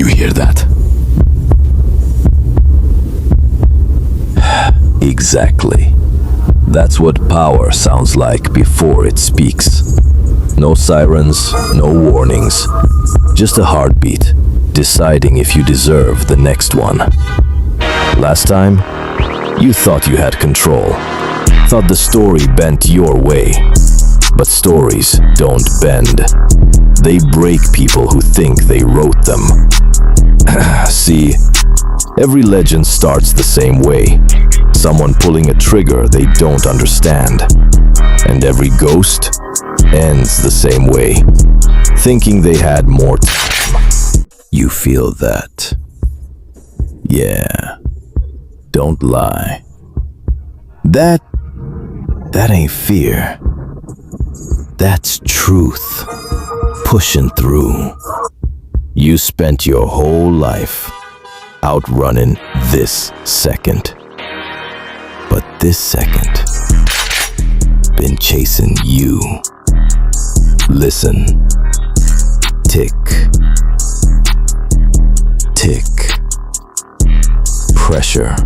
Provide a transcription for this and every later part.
You hear that? Exactly. That's what power sounds like before it speaks. No sirens, no warnings. Just a heartbeat, deciding if you deserve the next one. Last time, you thought you had control. Thought the story bent your way. But stories don't bend. They break people who think they wrote them. See, every legend starts the same way. Someone pulling a trigger they don't understand. And every ghost ends the same way, thinking they had more time. You feel that? Yeah. Don't lie. That ain't fear. That's truth. Pushing through. You spent your whole life outrunning this second. But this second been chasing you. Listen. Tick. Tick. Pressure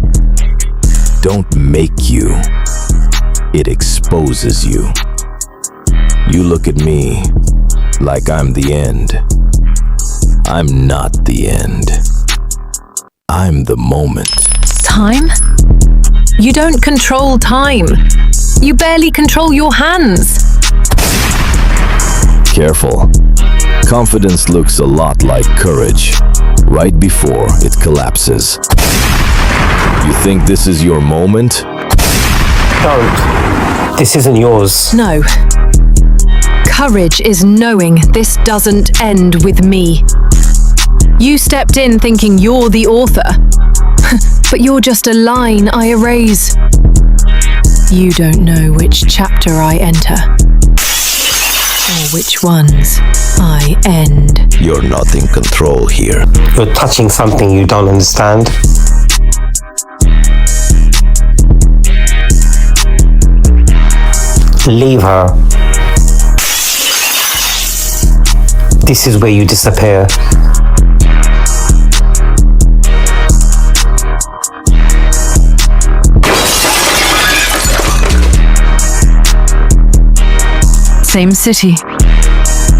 don't make you. It exposes you. You look at me like I'm the end. I'm not the end. I'm the moment. Time? You don't control time. You barely control your hands. Careful. Confidence looks a lot like courage, right before it collapses. You think this is your moment? Don't. This isn't yours. No. Courage is knowing this doesn't end with me. You stepped in thinking you're the author, but you're just a line I erase. You don't know which chapter I enter, or which ones I end. You're not in control here. You're touching something you don't understand. Leave her. This is where you disappear. Same city,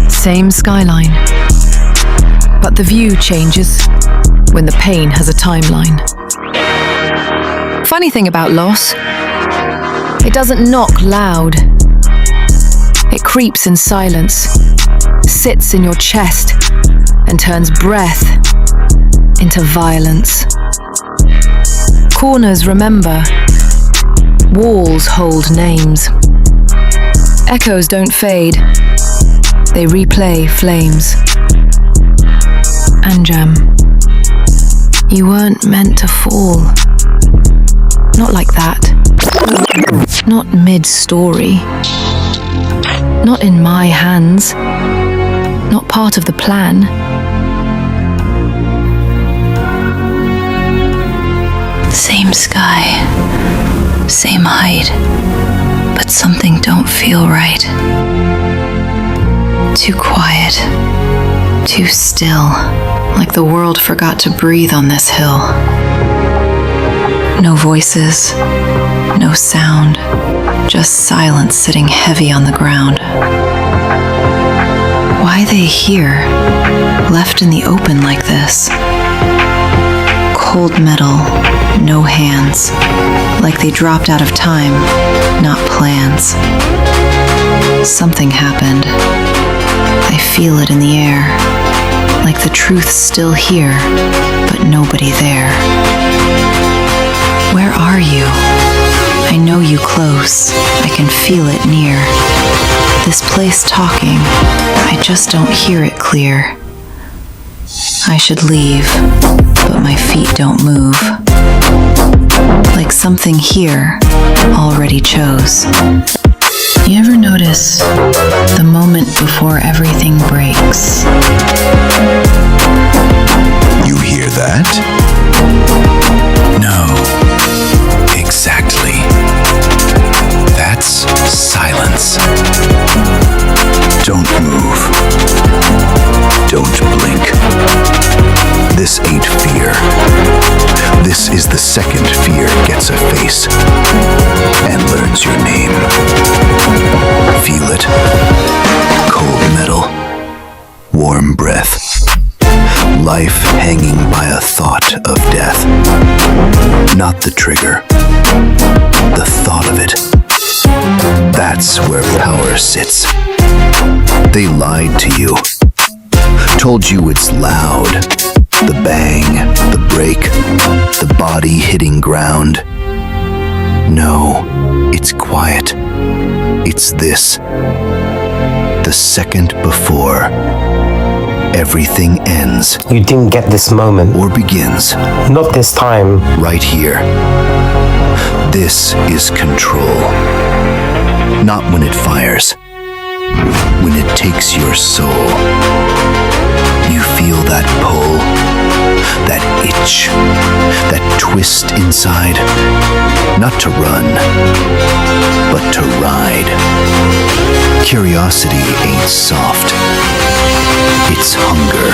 same skyline. But the view changes when the pain has a timeline. Funny thing about loss, it doesn't knock loud. It creeps in silence, sits in your chest, and turns breath into violence. Corners remember, walls hold names. Echoes don't fade, they replay flames. Anjam, you weren't meant to fall. Not like that. Not mid-story. Not in my hands. Not part of the plan. Same sky, same height, but something don't feel right. Too quiet, too still, like the world forgot to breathe on this hill. No voices, no sound, just silence sitting heavy on the ground. Why they here, left in the open like this? Cold metal, no hands, like they dropped out of time, not plans. Something happened. I feel it in the air, like the truth's still here, but nobody there. Where are you? I know you close, I can feel it near. This place talking, I just don't hear it clear. I should leave, but my feet don't move. Like something here already chose. You ever notice the moment before everything breaks? You hear that? No. Exactly. That's silence. Don't move. Don't blink. face and learns your name. Feel it? Cold metal, warm breath, life hanging by a thought of death. Not the trigger, the thought of it. That's where power sits. They lied to you, told you it's loud, the bang, the break, the body hitting ground. No, it's quiet. It's this. The second before everything ends You didn't get this moment. or begins, Not this time. right here. This is control. Not when it fires, when it takes your soul. You feel that pull, that itch, that twist inside. Not to run, but to ride. Curiosity ain't soft. It's hunger.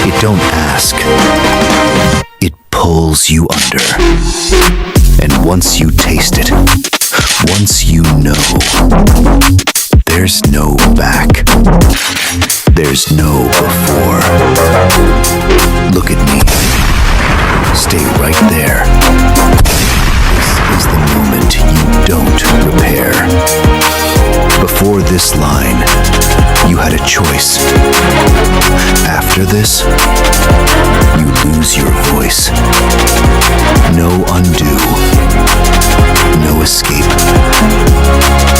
It don't ask. It pulls you under. And once you taste it, once you know, there's no back. There's no before. Look at me. Stay right there. This is the moment you don't repair. Before this line, you had a choice. After this, you lose your voice. No undo. No escape.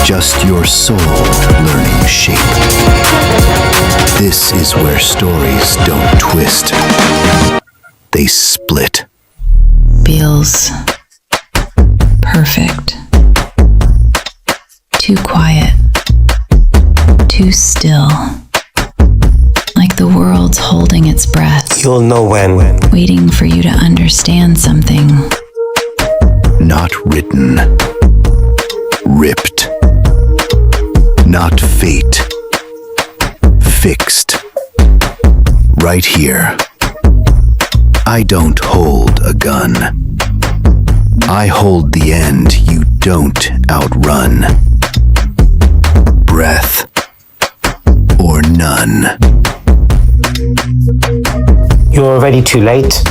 Just your soul learning shape. This is where stories don't twist. They split. Feels perfect. Too quiet. Too still. Like the world's holding its breath, You'll know when. waiting for you to understand something. Not written. Ripped. Not fate. Fixed. Right here. I don't hold a gun. I hold the end you don't outrun. Breath or none. You're already too late.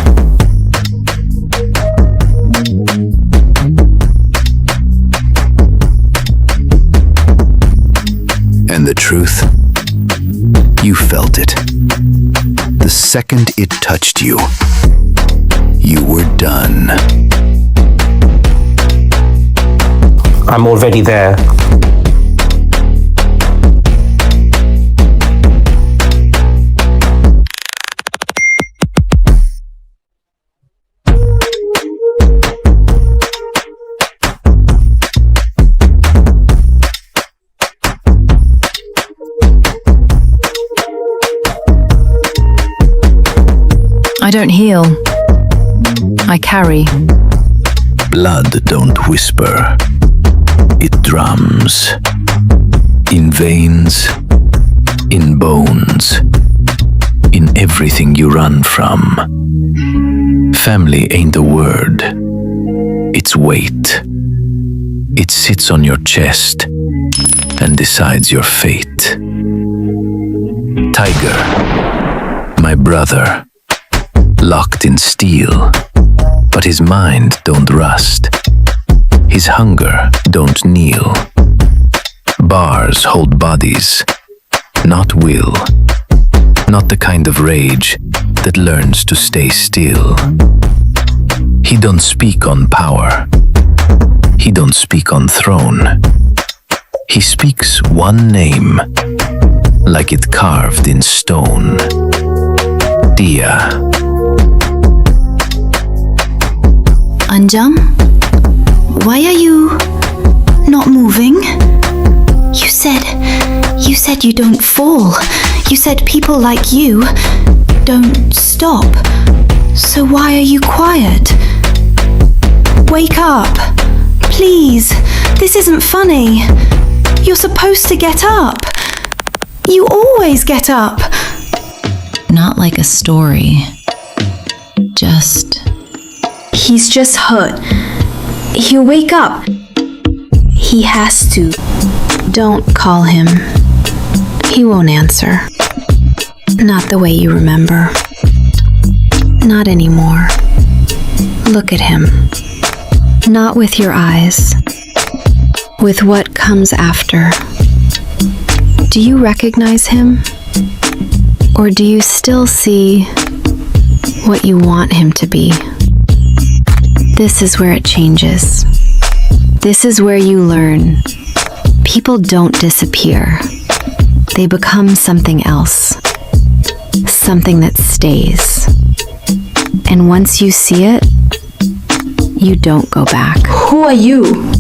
And the truth? You felt it. The second it touched you, you were done. I'm already there. I don't heal. I carry. Blood don't whisper. It drums. In veins, in bones, in everything you run from. Family ain't a word. It's weight. It sits on your chest and decides your fate. Tiger, my brother, locked in steel, but his mind don't rust. His hunger don't kneel. Bars hold bodies, not will. Not the kind of rage that learns to stay still. He don't speak on power. He don't speak on throne. He speaks one name, like it carved in stone. Dia. Anjam, why are you not moving? You said you don't fall. You said people like you don't stop. So why are you quiet? Wake up, please. This isn't funny. You're supposed to get up. You always get up. Not like a story. Just He's just hurt. He'll wake up. He has to. Don't call him. He won't answer. Not the way you remember. Not anymore. Look at him. Not with your eyes. With what comes after. Do you recognize him? Or do you still see what you want him to be? This is where it changes. This is where you learn. People don't disappear. They become something else. Something that stays. And once you see it, you don't go back. Who are you?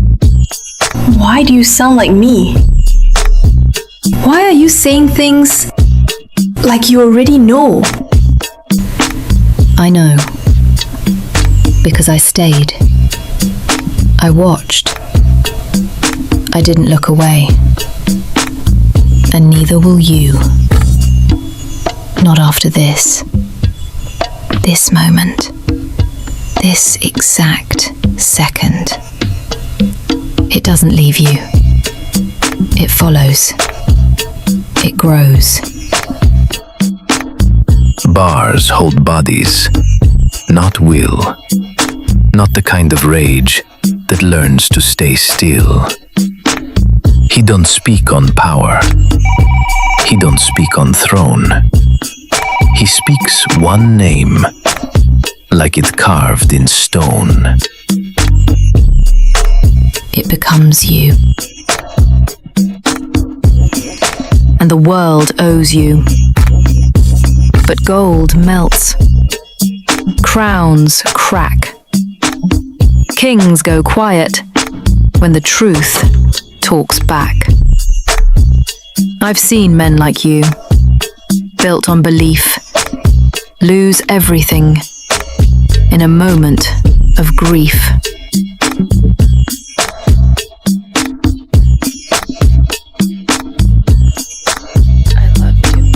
Why do you sound like me? Why are you saying things like you already know? I know. Because I stayed. I watched. I didn't look away. And neither will you. Not after this. This moment. This exact second. It doesn't leave you. It follows. It grows. Bars hold bodies, not will. Not the kind of rage that learns to stay still. He don't speak on power. He don't speak on throne. He speaks one name, like it carved in stone. It becomes you. And the world owes you. But gold melts. Crowns crack. Kings go quiet when the truth talks back. I've seen men like you, built on belief, lose everything in a moment of grief. I love you.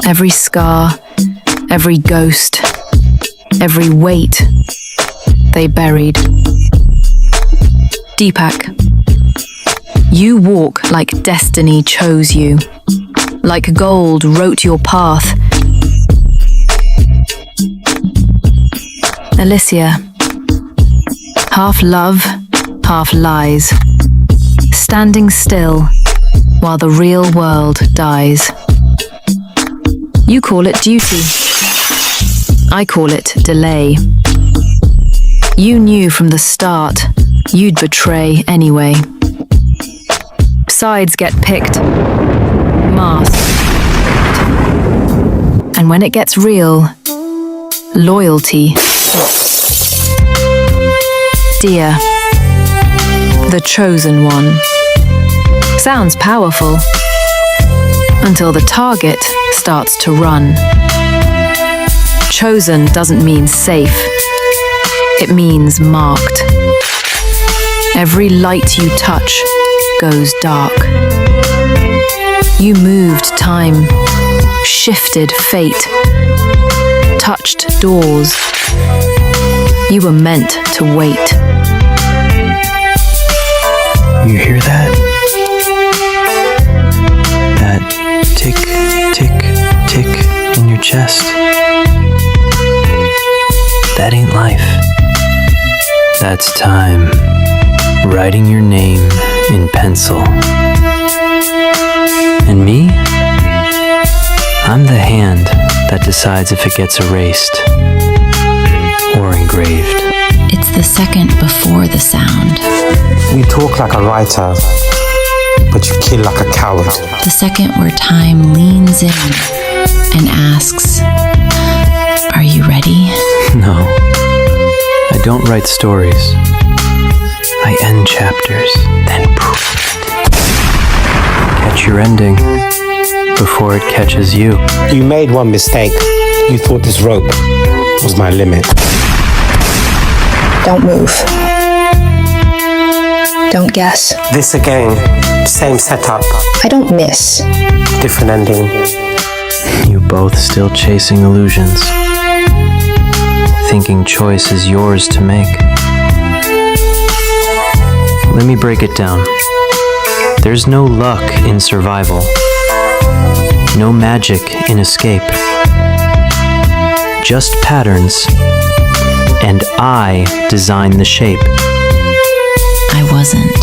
Every scar, every ghost, every weight they buried. Deepak, you walk like destiny chose you, like gold wrote your path. Alicia, half love, half lies, standing still while the real world dies. You call it duty. I call it delay. You knew from the start you'd betray anyway. Sides get picked, masks, and when it gets real, loyalty stops. Dear, the chosen one. Sounds powerful until the target starts to run. Chosen doesn't mean safe. It means marked. Every light you touch goes dark. You moved time, shifted fate, touched doors. You were meant to wait. You hear that? That tick, tick, tick in your chest. That ain't life. That's time. Writing your name in pencil. And me? I'm the hand that decides if it gets erased or engraved. It's the second before the sound. You talk like a writer, but you kill like a coward. The second where time leans in and asks, "Are you ready?" No, I don't write stories. I end chapters, then poof. Catch your ending before it catches you. You made one mistake. You thought this rope was my limit. Don't move. Don't guess. This again, same setup, I don't miss. different ending. You both still chasing illusions. thinking choice is yours to make. Let me break it down. There's no luck in survival, no magic in escape. Just patterns, and I design the shape. I wasn't.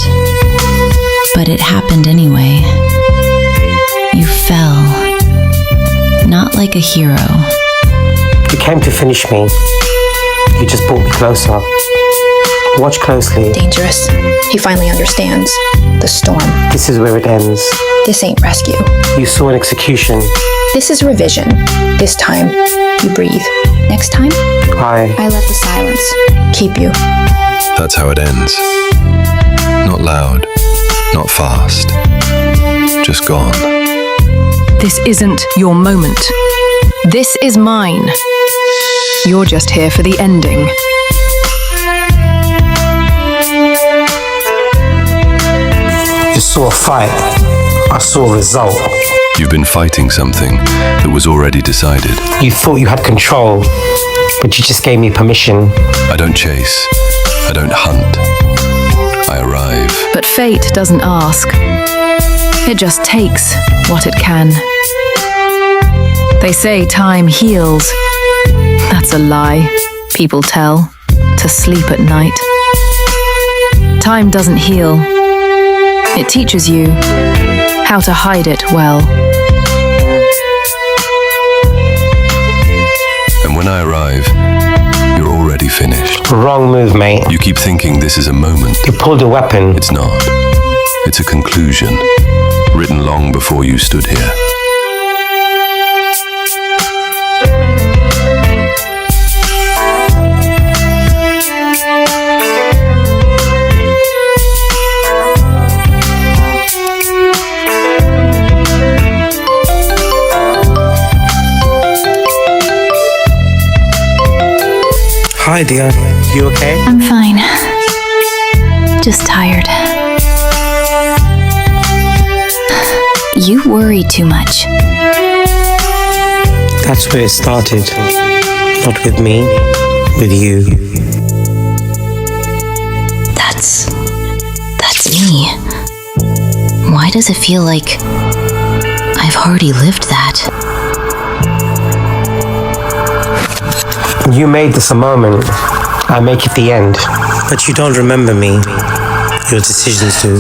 But it happened anyway. You fell. Not like a hero. You came to finish me. You just brought me closer. Watch closely. Dangerous. He finally understands. The storm. This is where it ends. This ain't rescue. You saw an execution. This is revision. This time, you breathe. Next time, I let the silence keep you. That's how it ends. Not loud, not fast. Just gone. This isn't your moment. This is mine. You're just here for the ending. You saw a fight. I saw a result. You've been fighting something that was already decided. You thought you had control, but you just gave me permission. I don't chase. I don't hunt. I arrive. But fate doesn't ask. It just takes what it can. They say time heals. That's a lie, people tell, to sleep at night. Time doesn't heal. It teaches you how to hide it well. And when I arrive, you're already finished. Wrong move, mate. You keep thinking this is a moment. You pulled a weapon. It's not. It's a conclusion, written long before you stood here. Hi, dear. You okay? I'm fine. Just tired. You worry too much. That's where it started. Not with me, with you. That's me. Why does it feel like I've already lived that? You made this a moment. I make it the end. But you don't remember me. Your decisions do.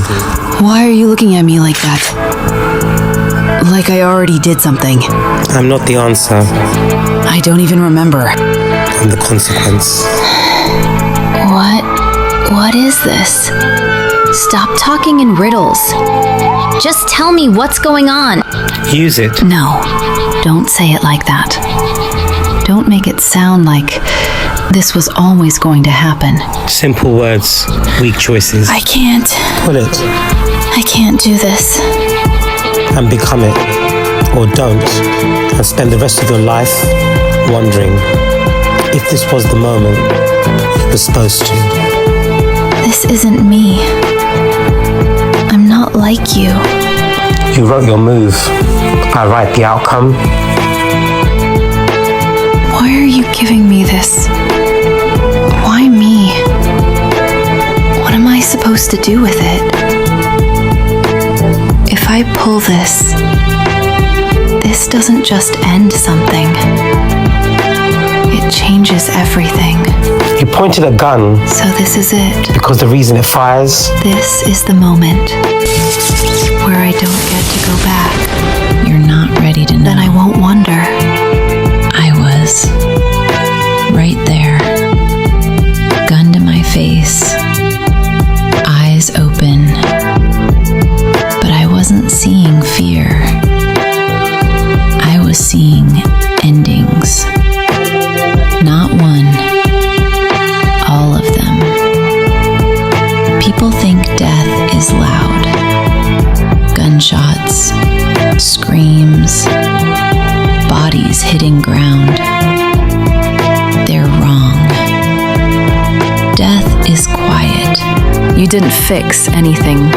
Why are you looking at me like that? Like I already did something. I'm not the answer. I don't even remember. I'm the consequence. What is this? Stop talking in riddles. Just tell me what's going on. Use it. No, don't say it like that. Don't make it sound like this was always going to happen. Simple words, weak choices. I can't. Pull it. I can't do this. And become it. Or don't. And spend the rest of your life wondering if this was the moment you were supposed to. This isn't me. I'm not like you. You wrote your move. I write the outcome. Why are you giving me this? Why me? What am I supposed to do with it? If I pull this doesn't just end something. It changes everything. You pointed a gun. So this is it. Because the reason it fires. This is the moment where I don't get to go back. You're not ready to know. Then I won't wonder. I was right there, gun to my face, eyes open, but I wasn't seeing fear. I was seeing endings. Not one, all of them. People think death is loud. Gunshots, screams, bodies hitting ground. They're wrong. Death is quiet. You didn't fix anything.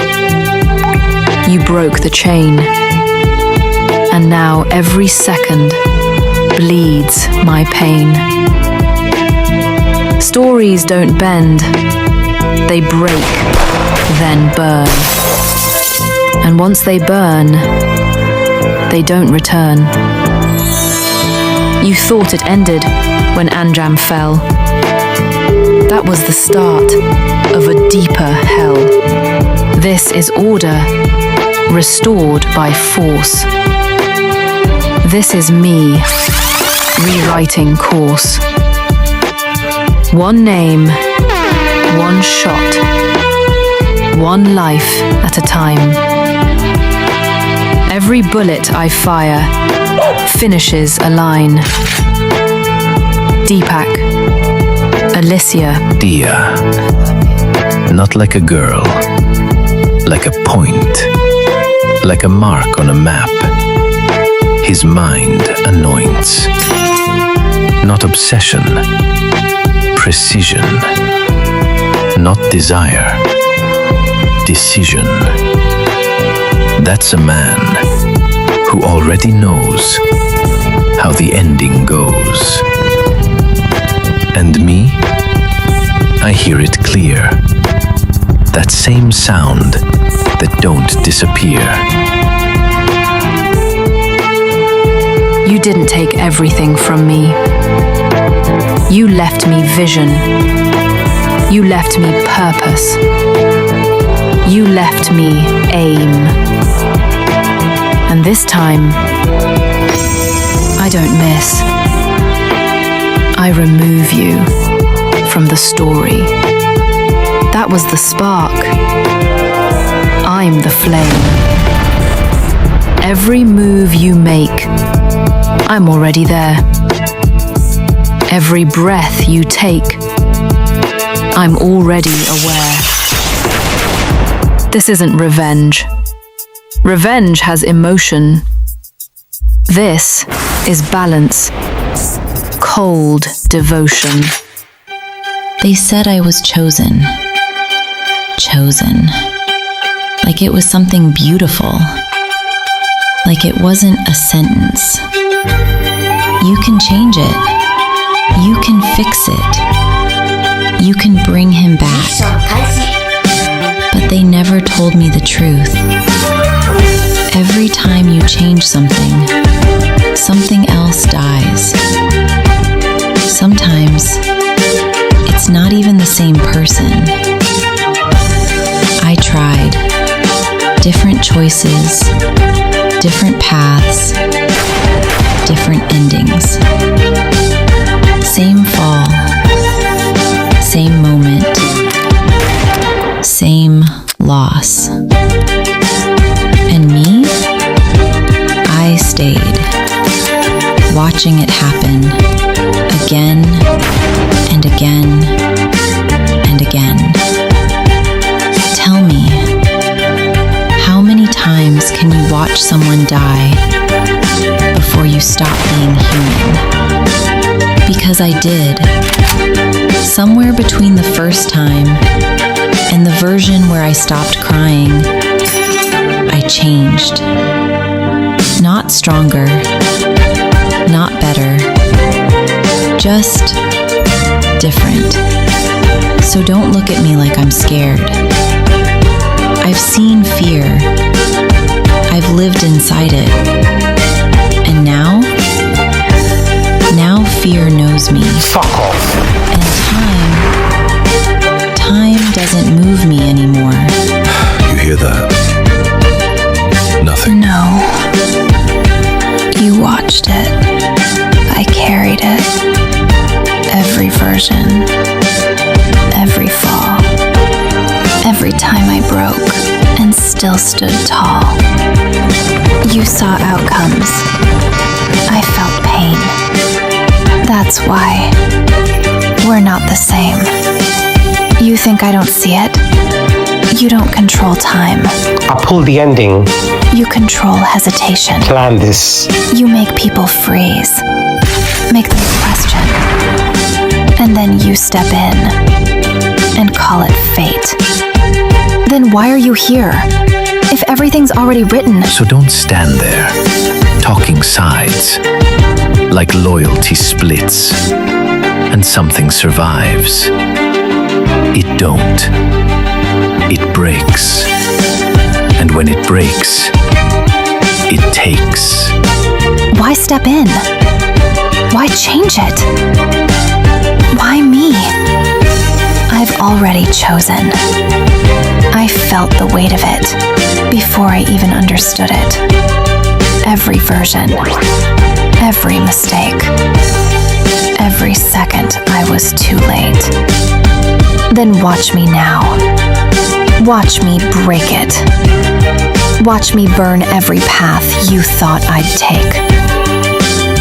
You broke the chain. And now every second bleeds my pain. Stories don't bend, they break, then burn. And once they burn, they don't return. You thought it ended when Anjam fell. That was the start of a deeper hell. This is order, restored by force. This is me, rewriting course. One name, one shot, one life at a time. Every bullet I fire finishes a line. Deepak, Alicia. Dia. Not like a girl, like a point, like a mark on a map. His mind anoints. Not obsession, precision. Not desire, decision. That's a man who already knows how the ending goes. And me, I hear it clear. That same sound that don't disappear. You didn't take everything from me. You left me vision. You left me purpose. You left me aim. And this time, I don't miss. I remove you from the story. That was the spark. I'm the flame. Every move you make, I'm already there. Every breath you take, I'm already aware. This isn't revenge. Revenge has emotion. This is balance. Cold devotion. They said I was chosen. Chosen. Like it was something beautiful. Like it wasn't a sentence. You can change it. You can fix it. You can bring him back. But they never told me the truth. Every time you change something, something else dies. Sometimes, it's not even the same person. I tried. Different choices, different paths, different endings. Same fall, same moment, same loss. And me? I stayed, watching it happen again and again and again. Tell me, how many times can you watch someone die before you stop being human? Because I did. Somewhere between the first time and the version where I stopped crying, I changed. Not stronger, not better, just different. So don't look at me like I'm scared. I've seen fear. I've lived inside it. And now fear knows me. Fuck off. And time doesn't move me anymore. You hear that? Nothing. No. You watched it. I carried it. Every version. Every fall. Every time I broke and still stood tall. You saw outcomes. I felt pain. That's why we're not the same. You think I don't see it? You don't control time. I pulled the ending. You control hesitation. Plan this. You make people freeze. Make them question. And then you step in and call it fate. Then why are you here? If everything's already written. So don't stand there, talking sides, like loyalty splits, and something survives. It don't. It breaks. And when it breaks, it takes. Why step in? Why change it? Why me? I've already chosen. I felt the weight of it before I even understood it. Every version, every mistake, every second I was too late. Then watch me now. Watch me break it. Watch me burn every path you thought I'd take.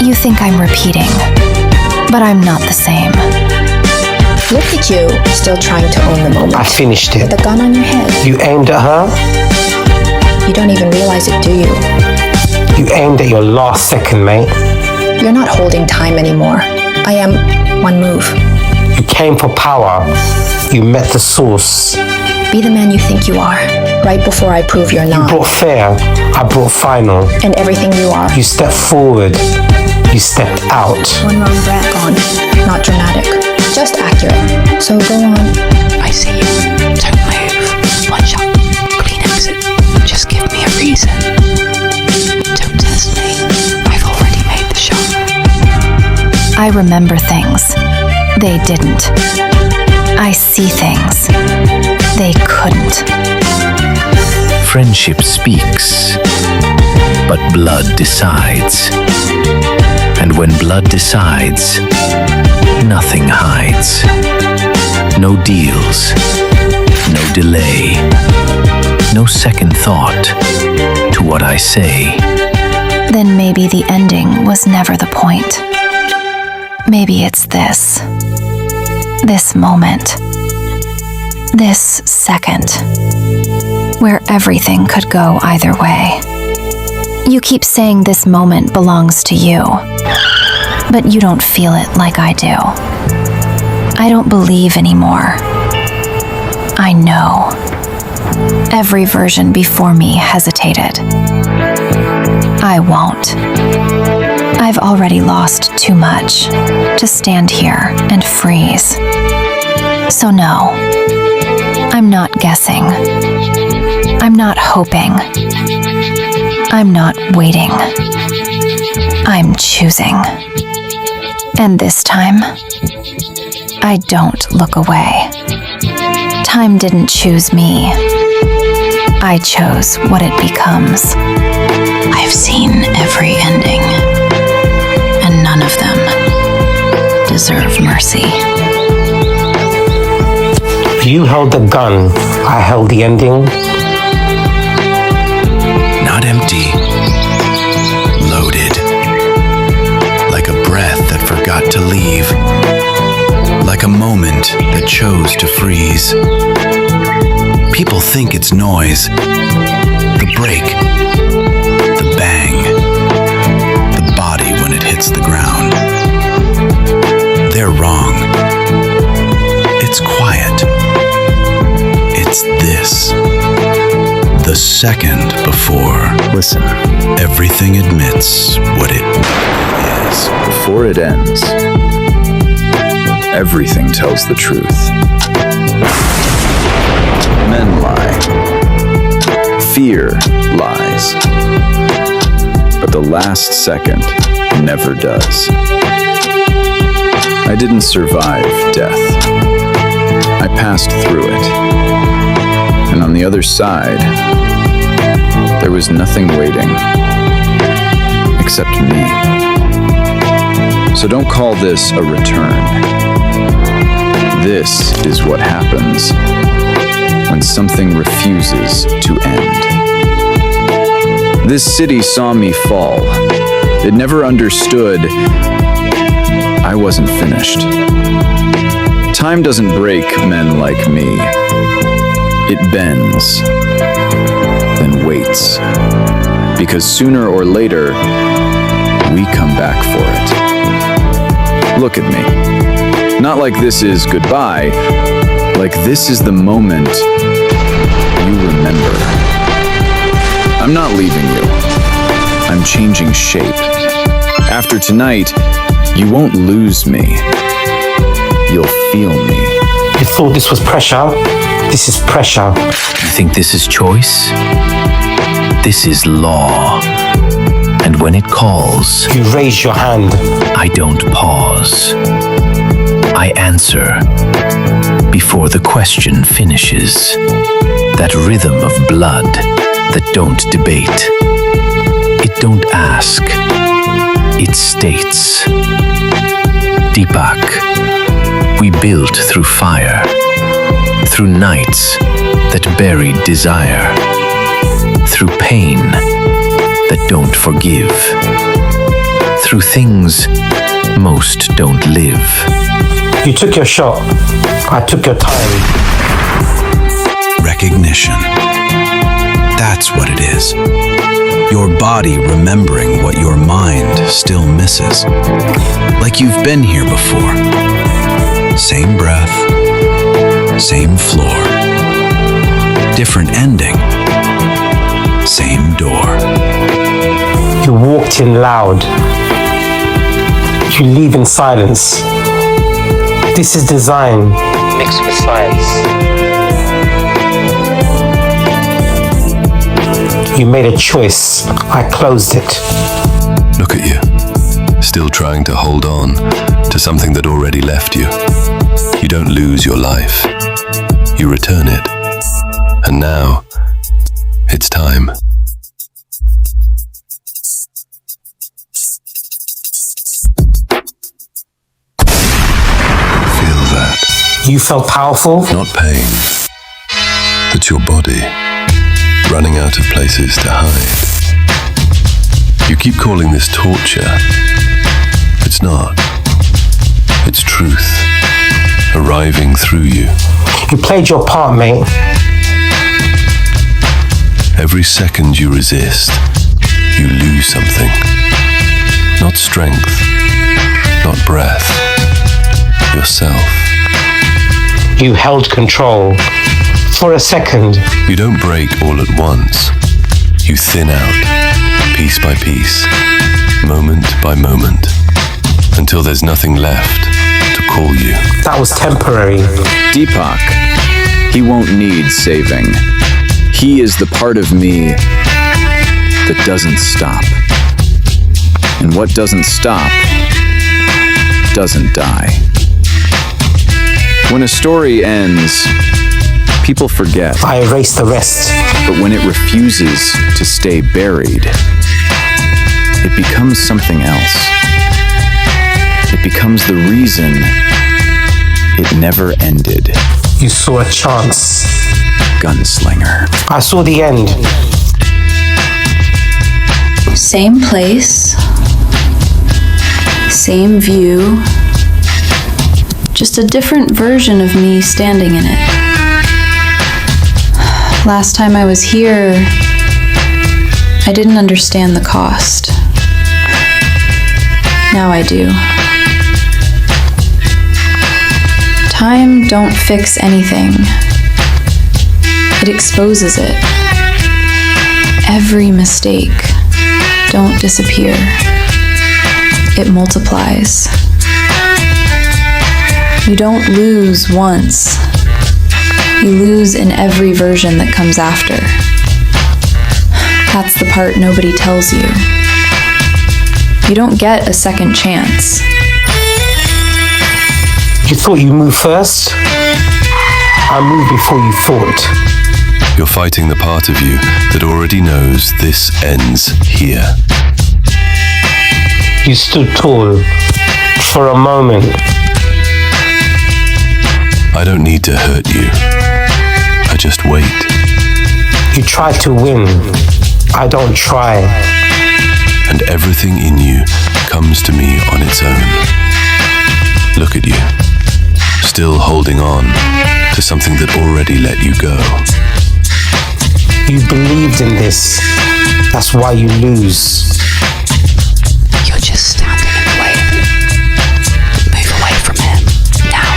You think I'm repeating, but I'm not the same. Look at you, still trying to own the moment. I finished it. With a gun on your head. You aimed at her? You don't even realize it, do you? You aimed at your last second, mate. You're not holding time anymore. I am one move. You came for power. You met the source. Be the man you think you are, right before I prove you're not. You brought fair, I brought final. And everything you are. You stepped forward, you stepped out. One wrong breath, gone. Not dramatic, just accurate. So go on. I see you. Don't move. One shot. Clean exit. Just give me a reason. Don't test me. I've already made the shot. I remember things. They didn't. I see things. They couldn't. Friendship speaks, but blood decides. And when blood decides, nothing hides. No deals, no delay, no second thought to what I say. Then maybe the ending was never the point. Maybe it's this. This moment. This second. Where everything could go either way. You keep saying this moment belongs to you, but you don't feel it like I do. I don't believe anymore. I know. Every version before me hesitated. I won't. I've already lost too much to stand here and freeze. So no, I'm not guessing. I'm not hoping. I'm not waiting. I'm choosing. And this time, I don't look away. Time didn't choose me. I chose what it becomes. I've seen every ending, and none of them deserve mercy. You held the gun, I held the ending. Not empty, loaded. Like a breath that forgot to leave. Like a moment that chose to freeze. People think it's noise. The break. The bang. The body when it hits the ground. They're wrong. It's quiet. It's this. The second before. Listen. Everything admits what it is. Before it ends, everything tells the truth. Men lie. Fear lies. But the last second never does. I didn't survive death. I passed through it. And on the other side, there was nothing waiting except me. So don't call this a return. This is what happens when something refuses to end. This city saw me fall. It never understood I wasn't finished. Time doesn't break men like me. It bends, then waits, because sooner or later, we come back for it. Look at me. Not like this is goodbye, like this is the moment you remember. I'm not leaving you. I'm changing shape. After tonight, you won't lose me. you'll feel me. You thought this was pressure? This is pressure. You think this is choice? This is law. And when it calls, you raise your hand. I don't pause. I answer before the question finishes. That rhythm of blood that don't debate. It don't ask. It states. Deepak, we built through fire, through nights that buried desire, through pain that don't forgive, through things most don't live. You took your shot. I took your time. Recognition. That's what it is. Your body remembering what your mind still misses. Like you've been here before. Same breath, same floor. Different ending, same door. You walked in loud. You leave in silence. This is design mixed with science. You made a choice. I closed it. Look at you, still trying to hold on to something that already left you. You don't lose your life. You return it. And now, it's time. Feel that. You felt powerful? Not pain. That's your body running out of places to hide. You keep calling this torture. It's not. It's truth arriving through you. You played your part, mate. Every second you resist, you lose something. Not strength, not breath, yourself. You held control. For a second. You don't break all at once. You thin out, piece by piece, moment by moment, until there's nothing left to call you. That was temporary. Deepak, he won't need saving. He is the part of me that doesn't stop. And what doesn't stop doesn't die. When a story ends, people forget. I erase the rest. But when it refuses to stay buried, it becomes something else. It becomes the reason it never ended. You saw a chance. Gunslinger. I saw the end. Same place, same view, just a different version of me standing in it. Last time I was here, I didn't understand the cost. Now I do. Time don't fix anything. It exposes it. Every mistake don't disappear. It multiplies. You don't lose once. You lose in every version that comes after. That's the part nobody tells you. You don't get a second chance. You thought you moved first? I moved before you thought. You're fighting the part of you that already knows this ends here. You stood tall for a moment. I don't need to hurt you. I just wait. You tried to win. I don't try. And everything in you comes to me on its own. Look at you, still holding on to something that already let you go. You believed in this. That's why you lose. You're just standing in the way of it. Move away from him. Now,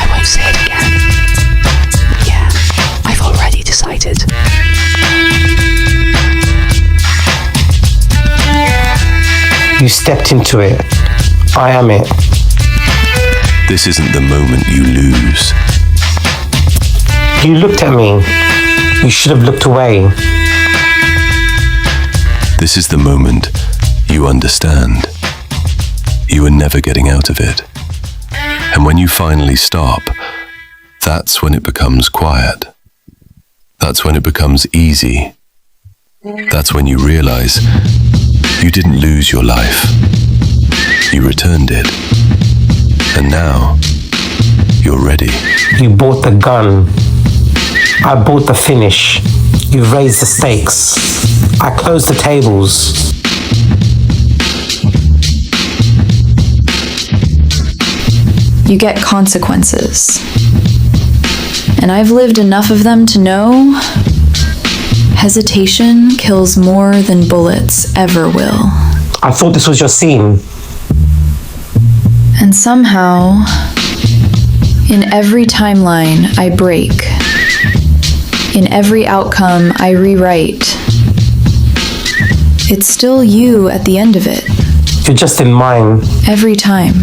I won't say it again. Yeah, I've already decided. You stepped into it. I am it. This isn't the moment you lose. You looked at me. You should have looked away. This is the moment you understand. You are never getting out of it. And when you finally stop, that's when it becomes quiet. That's when it becomes easy. That's when you realize you didn't lose your life. You returned it. And now, you're ready. You bought the gun. I bought the finish. You raised the stakes. I closed the tables. You get consequences. And I've lived enough of them to know hesitation kills more than bullets ever will. I thought this was your scene. And somehow, in every timeline I break, in every outcome I rewrite, it's still you at the end of it. You're just in mine. Every time.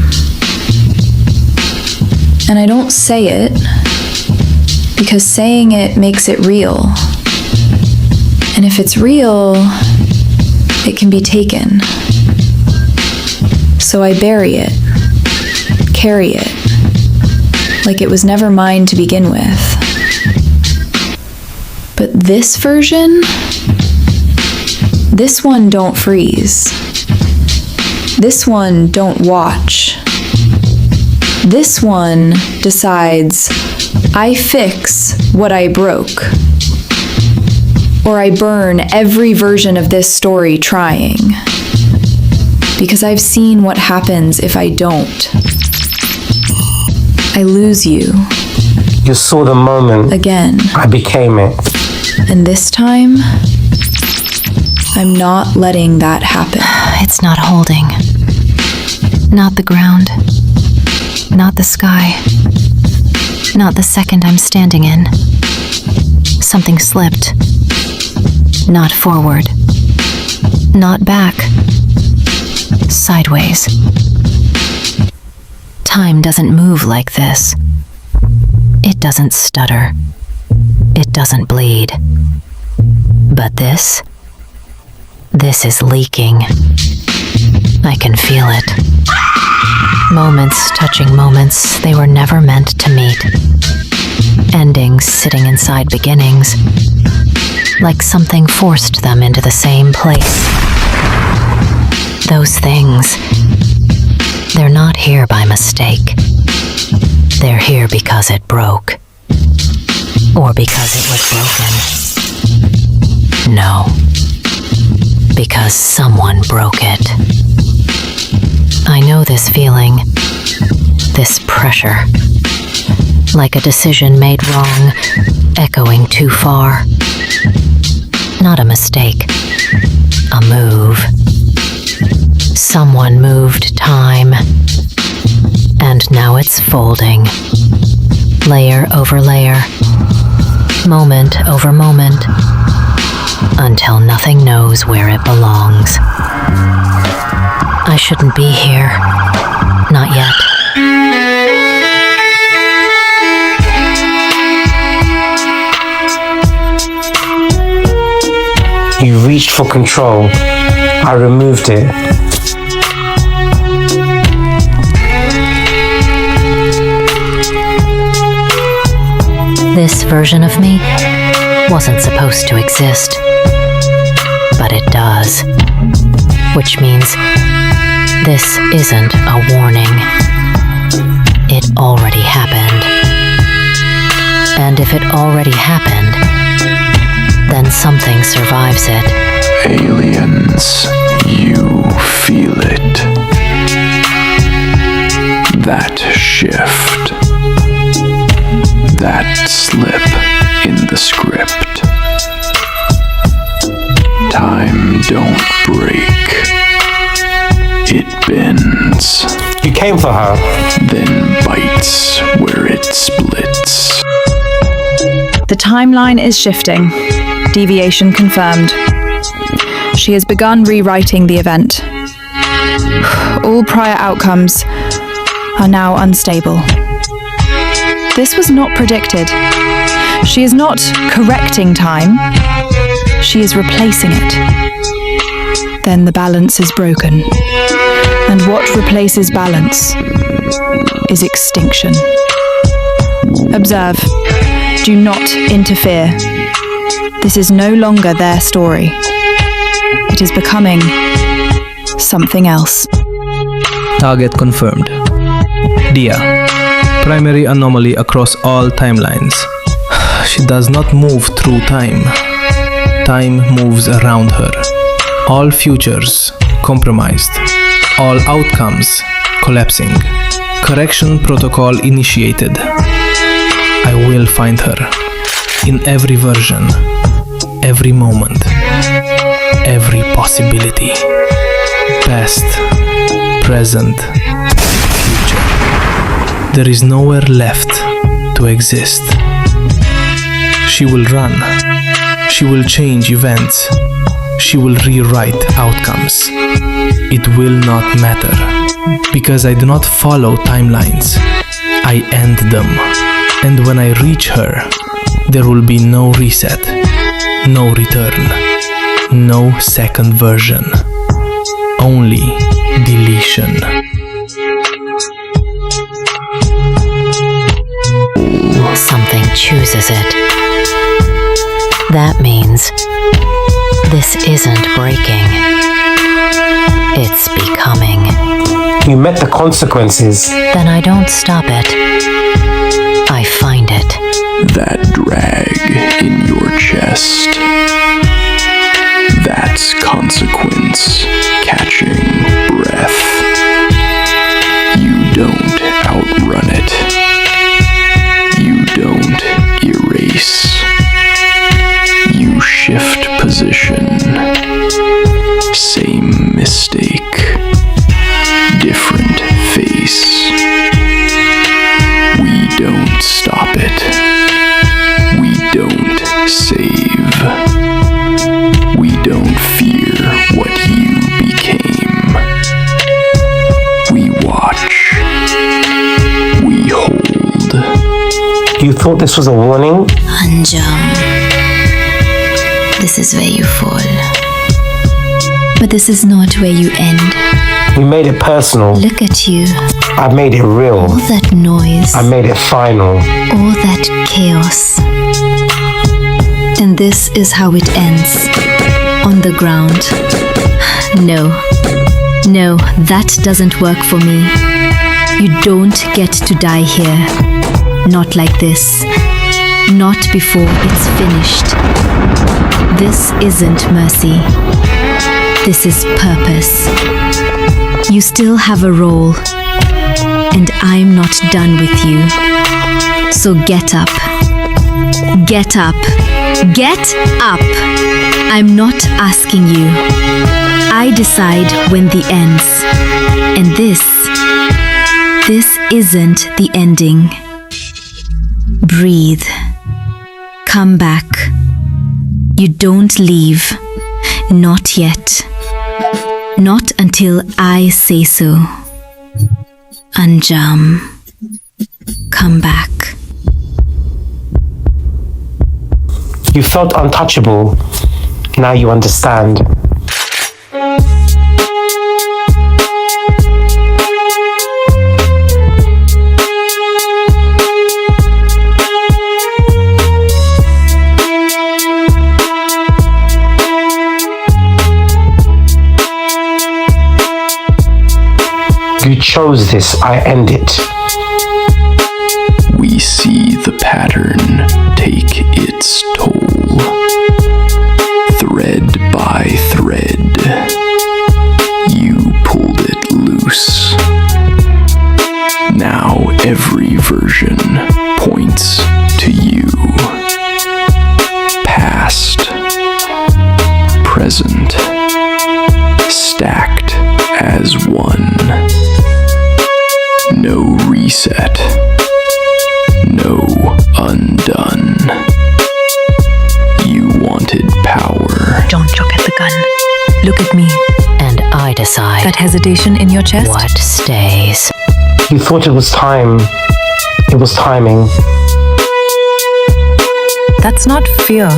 And I don't say it, because saying it makes it real. And if it's real, it can be taken. So I bury it, carry it, like it was never mine to begin with. But this version, this one don't freeze. This one don't watch. This one decides, I fix what I broke. Or I burn every version of this story trying. Because I've seen what happens if I don't. I lose you. You saw the moment. Again. I became it. And this time, I'm not letting that happen. It's not holding. Not the ground. Not the sky. Not the second I'm standing in. Something slipped. Not forward. Not back. Sideways. Time doesn't move like this. It doesn't stutter. It doesn't bleed. But this is leaking. I can feel it. Moments touching moments they were never meant to meet. Endings sitting inside beginnings, like something forced them into the same place. Those things, they're not here by mistake. They're here because it broke. Or because it was broken. No. Because someone broke it. I know this feeling, this pressure, like a decision made wrong, echoing too far. Not a mistake, a move. Someone moved time, and now it's folding, layer over layer, moment over moment, until nothing knows where it belongs. I shouldn't be here. Not yet. You reached for control. I removed it. This version of me wasn't supposed to exist. But it does. Which means this isn't a warning. It already happened. And if it already happened, then something survives it. Aliens, you feel it. That shift. That slip in the script. Time don't break. It bends. You came for her. Then bites where it splits. The timeline is shifting. Deviation confirmed. She has begun rewriting the event. All prior outcomes are now unstable. This was not predicted. She is not correcting time. She is replacing it. Then the balance is broken. And what replaces balance is extinction. Observe. Do not interfere. This is no longer their story. It is becoming something else. Target confirmed. Dia. Primary anomaly across all timelines. She does not move through time. Time moves around her. All futures compromised. All outcomes collapsing. Correction protocol initiated. I will find her. In every version. Every moment. Every possibility. Past. Present. Future. There is nowhere left to exist. She will run. She will change events. She will rewrite outcomes. It will not matter. Because I do not follow timelines. I end them. And when I reach her, there will be no reset. No return. No second version. Only deletion. Something chooses it. That means this isn't breaking. It's becoming. You met the consequences. Then I don't stop it. I find it. That drag in your chest. That's consequence catching breath. You don't outrun it. You don't erase. You shift position. Same mistake. Different face. We don't stop it. We don't save. We don't fear what you became. We watch. We hold. You thought this was a warning? Anjam. This is where you fall. But this is not where you end. You made it personal. Look at you. I made it real. All that noise. I made it final. All that chaos. And this is how it ends. On the ground. No. No, that doesn't work for me. You don't get to die here. Not like this. Not before it's finished. This isn't mercy. This is purpose. You still have a role. And I'm not done with you. So get up. Get up. Get up! I'm not asking you. I decide when the ends. And this isn't the ending. Breathe. Come back. You don't leave. Not yet. Not until I say so. Anjam. Come back. You felt untouchable. Now you understand. You chose this, I end it. We see the pattern take its toll. Thread by thread, you pulled it loose. Now every version points to you. Past, present, stacked as one. No reset. No undone. You wanted power. Don't look at the gun. Look at me. And I decide. That hesitation in your chest? What stays. You thought it was time. It was timing. That's not fear.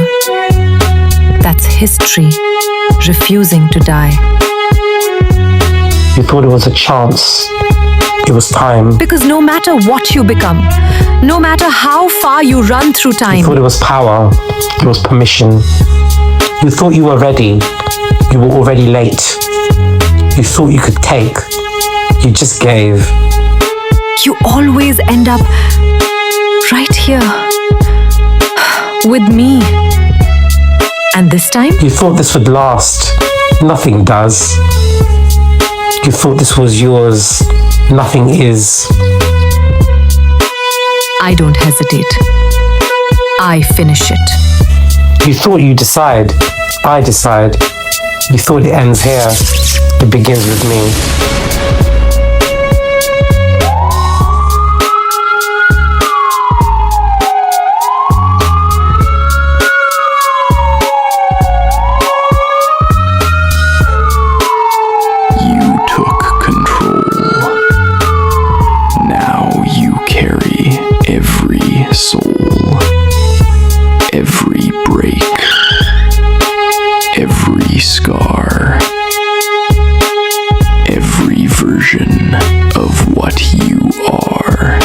That's history, refusing to die. You thought it was a chance. It was time. Because no matter what you become, no matter how far you run through time, You thought it was power. It was permission. You thought you were ready. You were already late. You thought you could take. You just gave. you always end up right here with me. And this time? You thought this would last. Nothing does. You thought this was yours. Nothing is. I don't hesitate. I finish it. You thought you decide. I decide. You thought it ends here. It begins with me. Soul, every break, every scar, every version of what you are.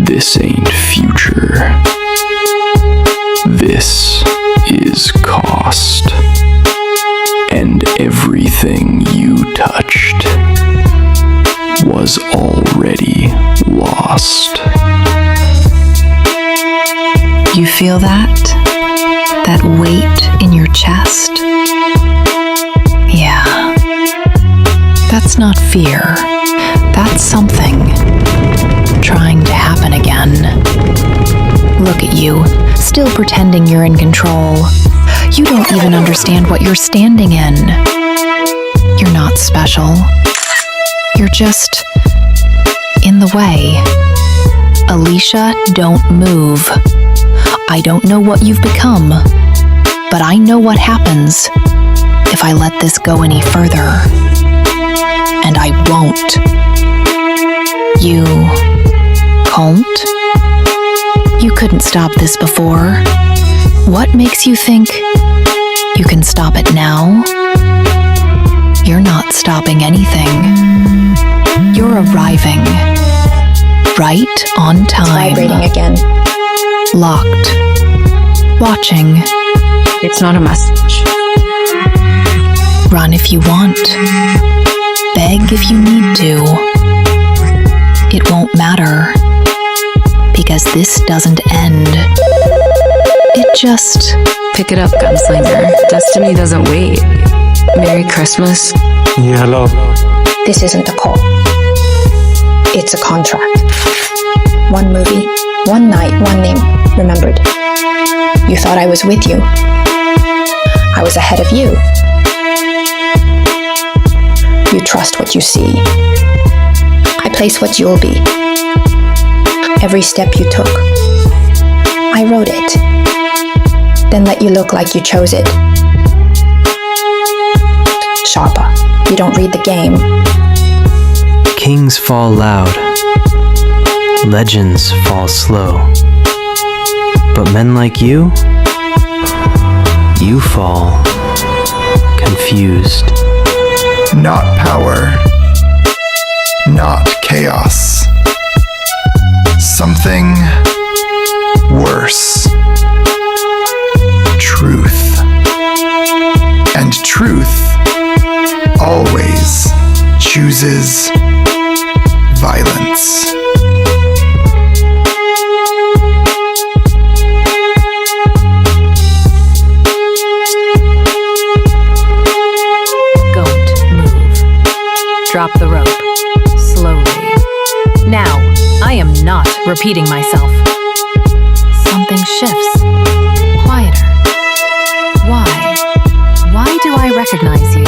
This ain't future. This is cost. And everything you touched was already lost. You feel that? That weight in your chest? Yeah. That's not fear. That's something trying to happen again. Look at you, still pretending you're in control. You don't even understand what you're standing in. You're not special. You're just in the way. Alicia, don't move. I don't know what you've become, but I know what happens if I let this go any further. And I won't. You can't? You couldn't stop this before. What makes you think you can stop it now? You're not stopping anything. You're arriving right on time. It's vibrating again. Locked. Watching. It's not a message. Run if you want. Beg if you need to. It won't matter. Because this doesn't end. It just... Pick it up, Gunslinger. Destiny doesn't wait. Merry Christmas. Yeah, hello. This isn't a call. It's a contract. One movie, one night, one name remembered. You thought I was with you. I was ahead of you. You trust what you see. I place what you'll be. Every step you took. I wrote it. Then let you look like you chose it. Sharpa, you don't read the game. Kings fall loud. Legends fall slow. But men like you fall confused. Not power. Not chaos. Something worse. Truth. And truth always chooses violence. Drop the rope. Slowly. Now, I am not repeating myself. Something shifts. Quieter. Why? Why do I recognize you?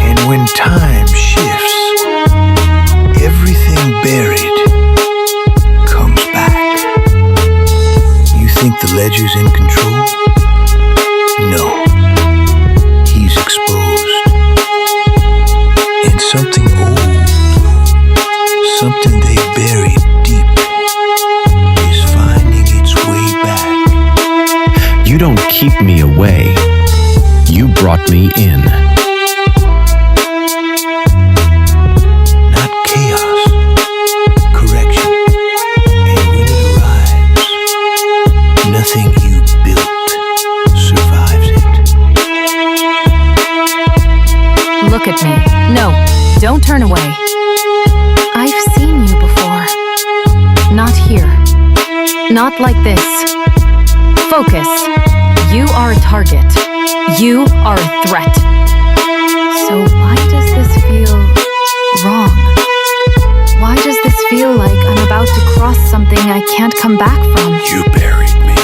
And when time shifts, everything buried comes back. You think the ledger's in control? No. He's exposed. And something old Something they buried deep is finding its way back. You don't keep me away. You brought me in. Not chaos, correction. And when it arrives, nothing you built survives it. Look at me. No, don't turn away. I've seen you before. Not here. Not like this. Focus. You are a target. You are a threat. So why does this feel wrong? Why does this feel like I'm about to cross something I can't come back from? You buried me.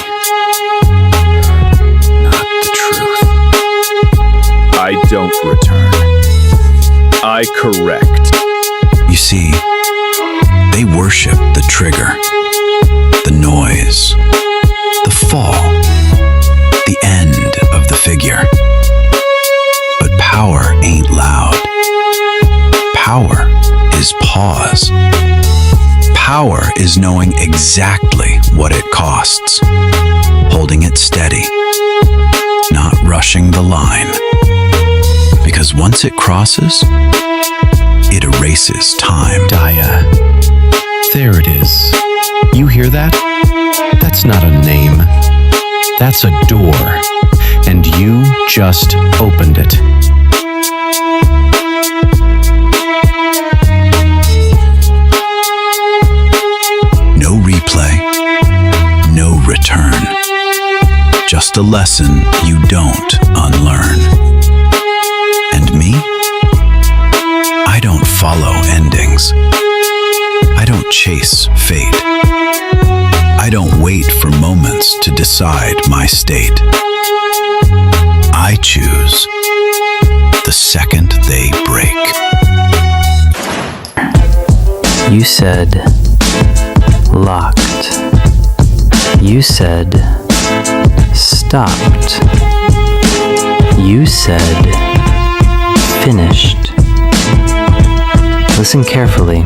Not the truth. I don't return. I correct. You see, they worship the trigger, the noise, the fall, the end of the figure. But power ain't loud. Power is pause. Power is knowing exactly what it costs, holding it steady, not rushing the line. Because once it crosses, it erases time. Daya. There it is. You hear that? That's not a name. That's a door. And you just opened it. No replay, no return. Just a lesson you don't unlearn. And me? I don't follow endings. I don't chase fate. I don't wait for moments to decide my state. I choose the second they break. You said locked. You said stopped. You said finished. Listen carefully.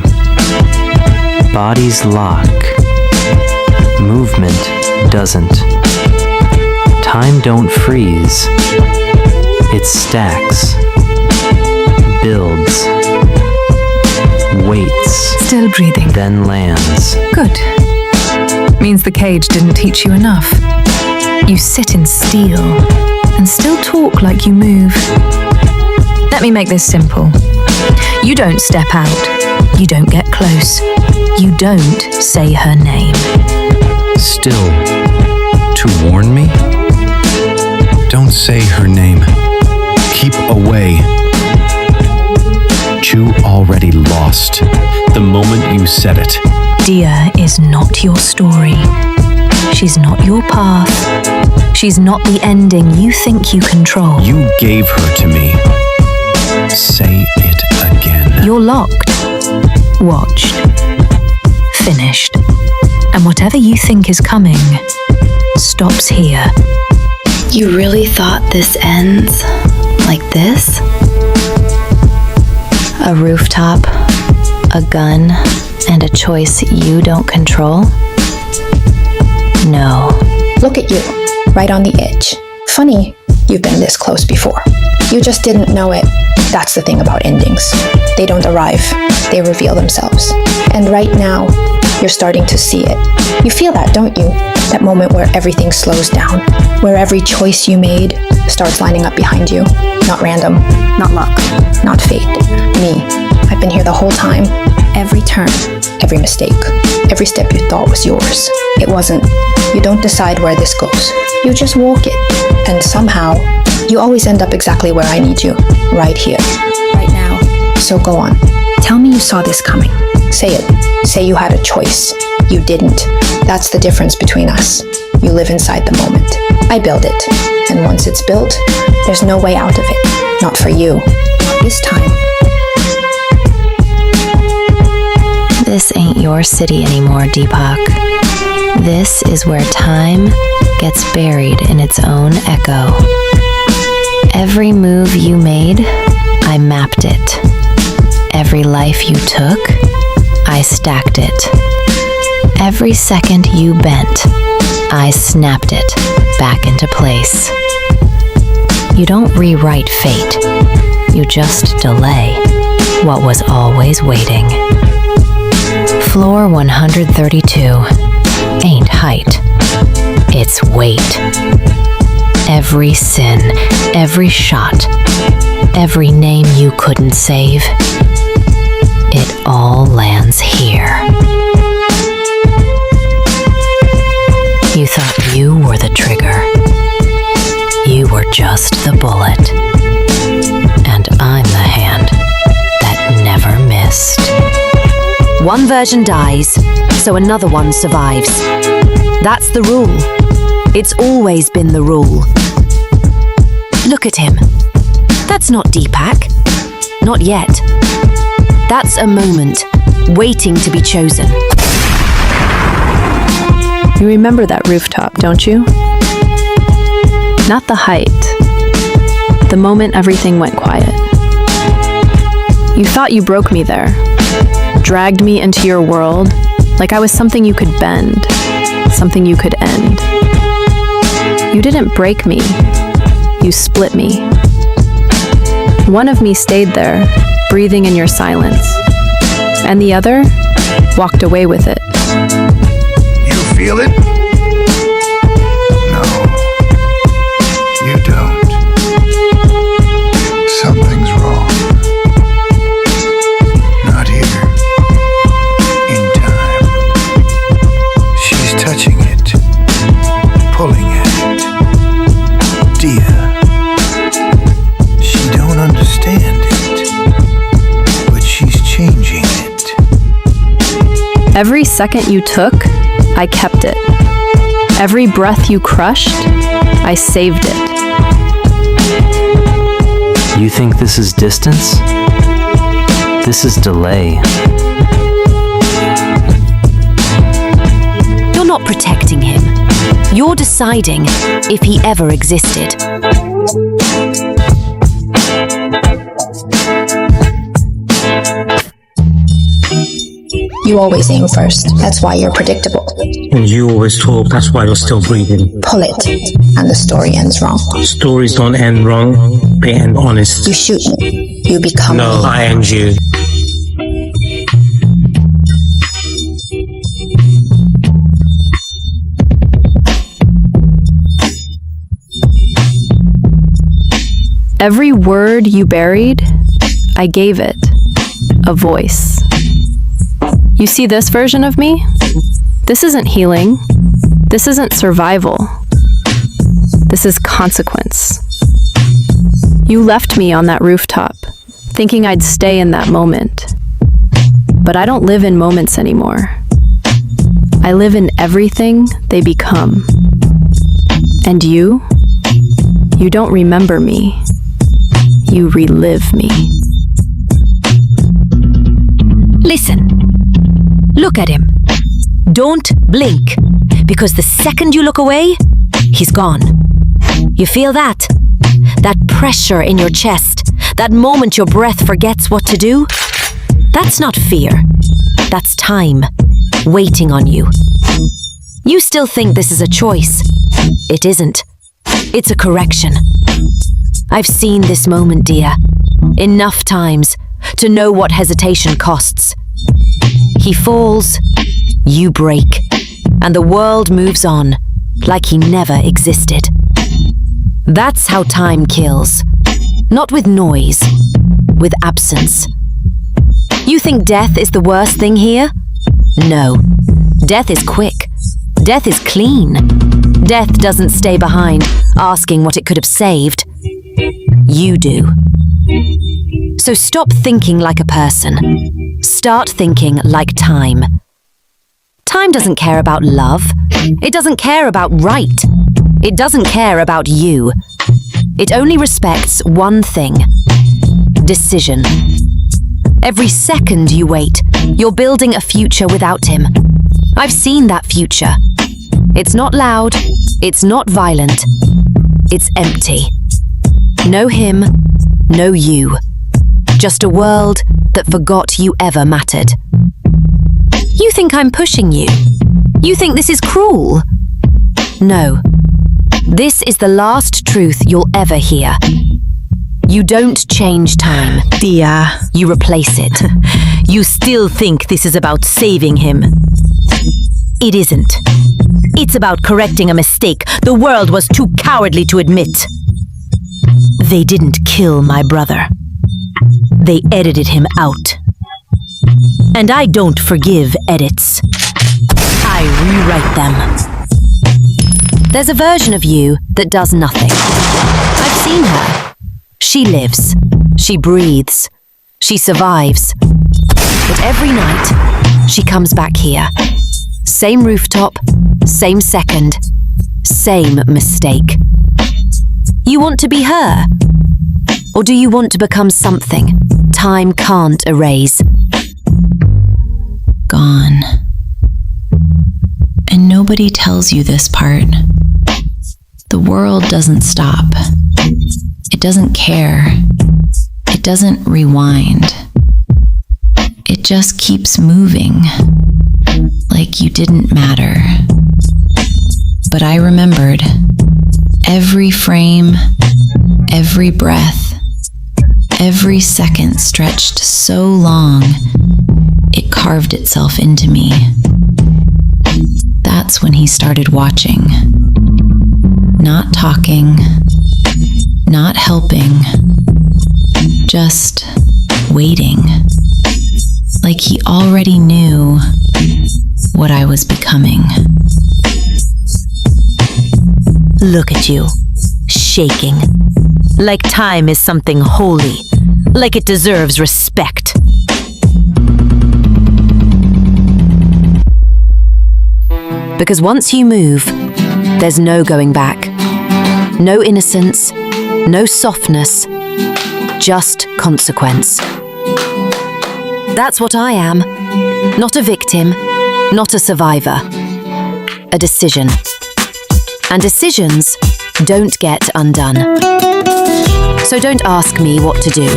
Bodies lock. Movement doesn't. Time don't freeze. It stacks. Builds. Waits. Still breathing. Then lands. Good. Means the cage didn't teach you enough. You sit in steel and still talk like you move. Let me make this simple. You don't step out. You don't get close. You don't say her name. Still, to warn me? Don't say her name. Keep away. You already lost the moment you said it. Dia is not your story. She's not your path. She's not the ending you think you control. You gave her to me. Say it again. You're locked, watched, finished. And whatever you think is coming stops here. You really thought this ends like this? A rooftop, a gun, and a choice you don't control? No. Look at you, right on the edge. Funny, you've been this close before. You just didn't know it. That's the thing about endings. They don't arrive, they reveal themselves. And right now, you're starting to see it. You feel that, don't you? That moment where everything slows down, where every choice you made starts lining up behind you. Not random, not luck, not fate. Me. I've been here the whole time. Every turn, every mistake, every step you thought was yours. It wasn't. You don't decide where this goes. You just walk it. And somehow, you always end up exactly where I need you. Right here. Right now. So go on. Tell me you saw this coming. Say it. Say you had a choice. You didn't. That's the difference between us. You live inside the moment. I build it. And once it's built, there's no way out of it. Not for you. Not this time. This ain't your city anymore, Deepak. This is where time gets buried in its own echo. Every move you made, I mapped it. Every life you took, I stacked it. Every second you bent, I snapped it back into place. You don't rewrite fate, you just delay what was always waiting. Floor 132 ain't height, it's weight. Every sin, every shot, every name you couldn't save, it all lands here. You thought you were the trigger. You were just the bullet. And I'm the hand that never missed. One version dies, so another one survives. That's the rule. It's always been the rule. Look at him. That's not Deepak. Not yet. That's a moment, waiting to be chosen. You remember that rooftop, don't you? Not the height. The moment everything went quiet. You thought you broke me there. Dragged me into your world like I was something you could bend, something you could end. You didn't break me. You split me. One of me stayed there, breathing in your silence, and the other walked away with it. You feel it? No, you don't. Something's wrong. Not here. In time. She's touching it. Pulling at it. Dia. She don't understand it. But she's changing it. Every second you took, I kept it. Every breath you crushed, I saved it. You think this is distance? This is delay. You're not protecting him. You're deciding if he ever existed. You always aim first. That's why you're predictable. And you always talk, that's why you're still breathing. Pull it, and the story ends wrong. Stories don't end wrong, they end honest. You shoot me. You become No, me. I end you. Every word you buried, I gave it a voice. You see this version of me? This isn't healing. This isn't survival. This is consequence. You left me on that rooftop, thinking I'd stay in that moment. But I don't live in moments anymore. I live in everything they become. And you don't remember me. You relive me. Listen. Look at him. Don't blink, because the second you look away, he's gone. You feel that? That pressure in your chest, that moment your breath forgets what to do? That's not fear. That's time, waiting on you. You still think this is a choice. It isn't. It's a correction. I've seen this moment, dear, enough times to know what hesitation costs. He falls, you break, and the world moves on like he never existed. That's how time kills. Not with noise, with absence. You think death is the worst thing here? No. Death is quick. Death is clean. Death doesn't stay behind, asking what it could have saved. You do. So stop thinking like a person. Start thinking like time. Time doesn't care about love. It doesn't care about right. It doesn't care about you. It only respects one thing: decision. Every second you wait, you're building a future without him. I've seen that future. It's not loud. It's not violent. It's empty. No him, no you. Just a world that forgot you ever mattered. You think I'm pushing you? You think this is cruel? No. This is the last truth you'll ever hear. You don't change time. Dia. You replace it. You still think this is about saving him. It isn't. It's about correcting a mistake the world was too cowardly to admit. They didn't kill my brother. They edited him out. And I don't forgive edits. I rewrite them. There's a version of you that does nothing. I've seen her. She lives. She breathes. She survives. But every night, she comes back here. Same rooftop, same second, same mistake. You want to be her? Or do you want to become something time can't erase? Gone. And nobody tells you this part. The world doesn't stop. It doesn't care. It doesn't rewind. It just keeps moving, like you didn't matter. But I remembered every frame, every breath, every second stretched so long, it carved itself into me. That's when he started watching. Not talking, not helping, just waiting. Like he already knew what I was becoming. Look at you, shaking. Like time is something holy, like it deserves respect. Because once you move, there's no going back. No innocence, no softness, just consequence. That's what I am. Not a victim, not a survivor. A decision. And decisions don't get undone. So don't ask me what to do.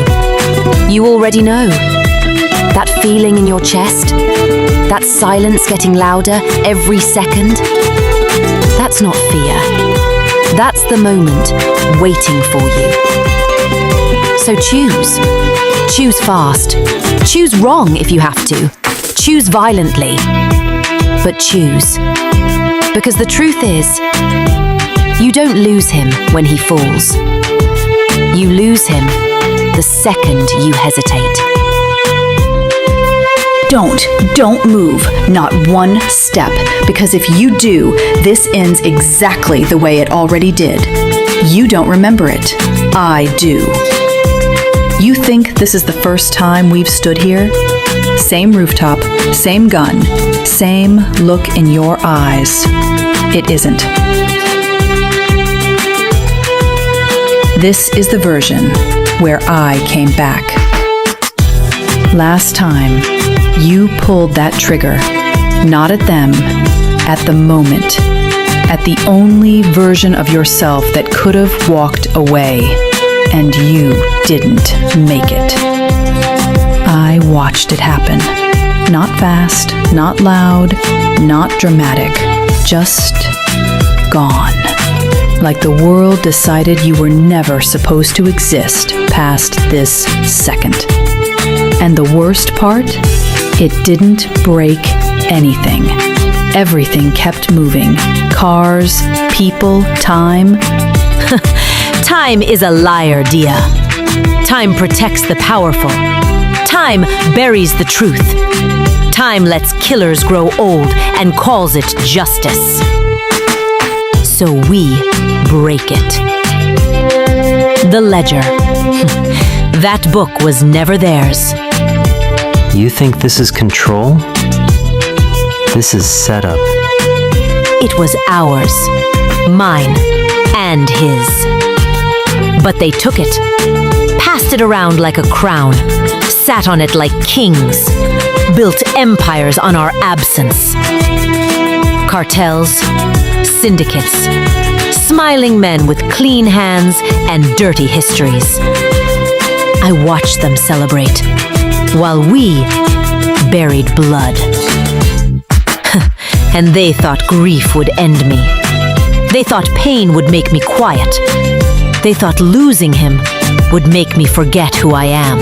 You already know. That feeling in your chest, that silence getting louder every second, that's not fear. That's the moment waiting for you. So choose. Choose fast. Choose wrong if you have to. Choose violently. But choose. Because the truth is, you don't lose him when he falls. You lose him the second you hesitate. Don't move, not one step, because if you do, this ends exactly the way it already did. You don't remember it. I do. You think this is the first time we've stood here? Same rooftop, same gun, same look in your eyes. It isn't. This is the version where I came back. Last time, you pulled that trigger, not at them, at the moment, at the only version of yourself that could have walked away, and you didn't make it. I watched it happen. Not fast, not loud, not dramatic, just gone. Like the world decided you were never supposed to exist past this second. And the worst part? It didn't break anything. Everything kept moving. Cars, people, time. Time is a liar, Dia. Time protects the powerful. Time buries the truth. Time lets killers grow old and calls it justice. So we break it. The ledger. That book was never theirs. You think this is control? This is setup. It was ours, mine, and his. But they took it, passed it around like a crown, sat on it like kings, built empires on our absence. Cartels, syndicates, smiling men with clean hands and dirty histories. I watched them celebrate, while we buried blood. And they thought grief would end me. They thought pain would make me quiet. They thought losing him would make me forget who I am.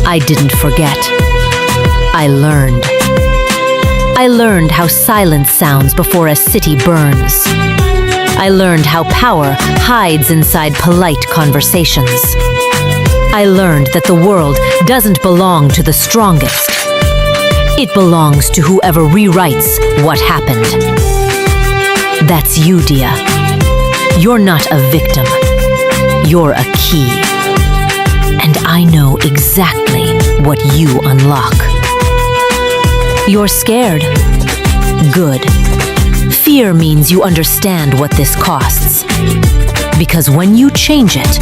I didn't forget. I learned. I learned how silence sounds before a city burns. I learned how power hides inside polite conversations. I learned that the world doesn't belong to the strongest. It belongs to whoever rewrites what happened. That's you, Dia. You're not a victim. You're a key. And I know exactly what you unlock. You're scared. Good. Fear means you understand what this costs. Because when you change it,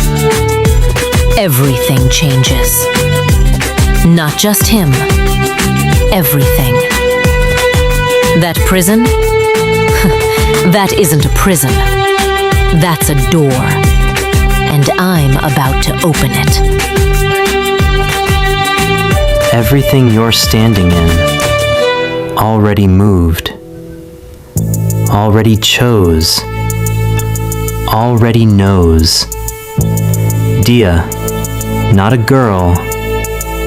everything changes. Not just him. Everything. That prison? That isn't a prison. That's a door. And I'm about to open it. Everything you're standing in already moved, already chose, already knows. Dia, not a girl,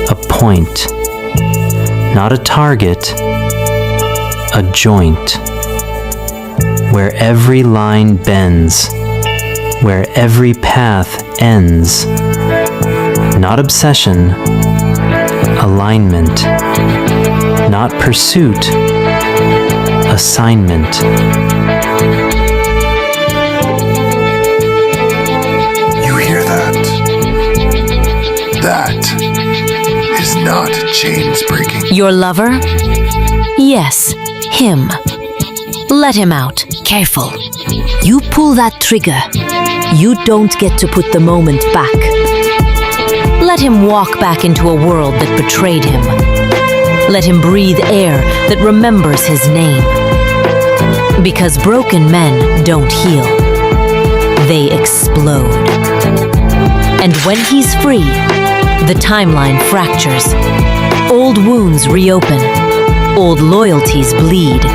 a point, not a target, a joint, where every line bends, where every path ends. Not obsession, alignment, not pursuit, assignment. You hear that? That is not chains breaking. Your lover? Yes, him. Let him out. Careful. You pull that trigger. You don't get to put the moment back. Let him walk back into a world that betrayed him. Let him breathe air that remembers his name. Because broken men don't heal. They explode. And when he's free, the timeline fractures. Old wounds reopen. Old loyalties bleed.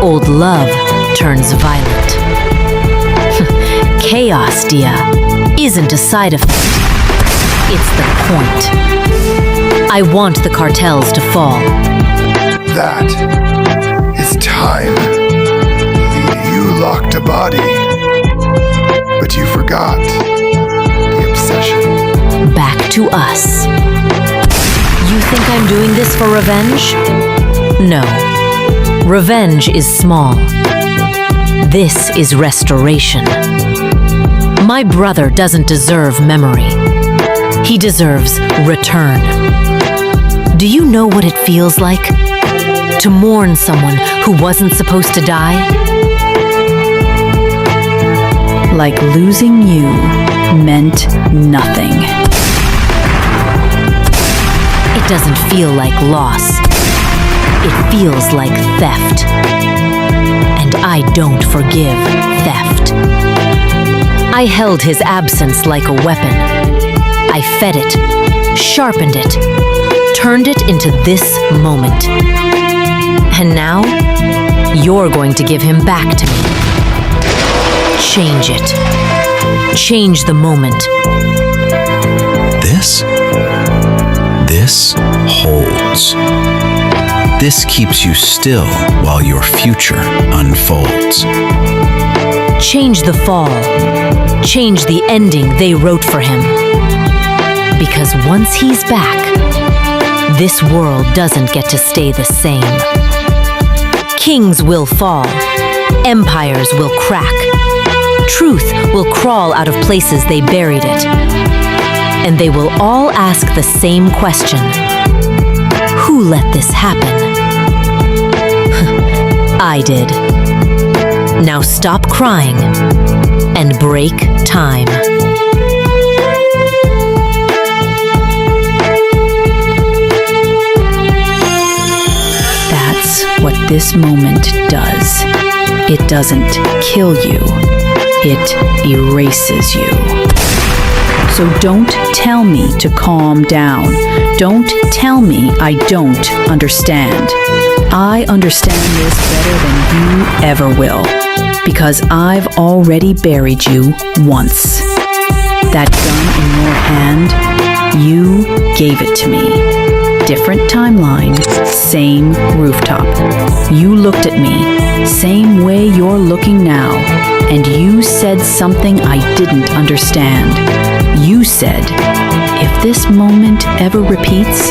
Old love turns violent. Chaos, Dia, isn't a side effect. It's the point. I want the cartels to fall. That is time. You locked a body, but you forgot the obsession. Back to us. You think I'm doing this for revenge? No. Revenge is small. This is restoration. My brother doesn't deserve memory. He deserves return. Do you know what it feels like? To mourn someone who wasn't supposed to die? Like losing you meant nothing. It doesn't feel like loss. It feels like theft. And I don't forgive theft. I held his absence like a weapon. I fed it, sharpened it, turned it into this moment. And now, you're going to give him back to me. Change it. Change the moment. This holds. This keeps you still while your future unfolds. Change the fall. Change the ending they wrote for him. Because once he's back, this world doesn't get to stay the same. Kings will fall. Empires will crack. Truth will crawl out of places they buried it. And they will all ask the same question. Who let this happen? I did. Now stop crying and break time. That's what this moment does. It doesn't kill you. It erases you. So don't tell me to calm down. Don't tell me I don't understand. I understand this better than you ever will, because I've already buried you once. That gun in your hand, you gave it to me. Different timeline, same rooftop. You looked at me, same way you're looking now, and you said something I didn't understand. You said, if this moment ever repeats,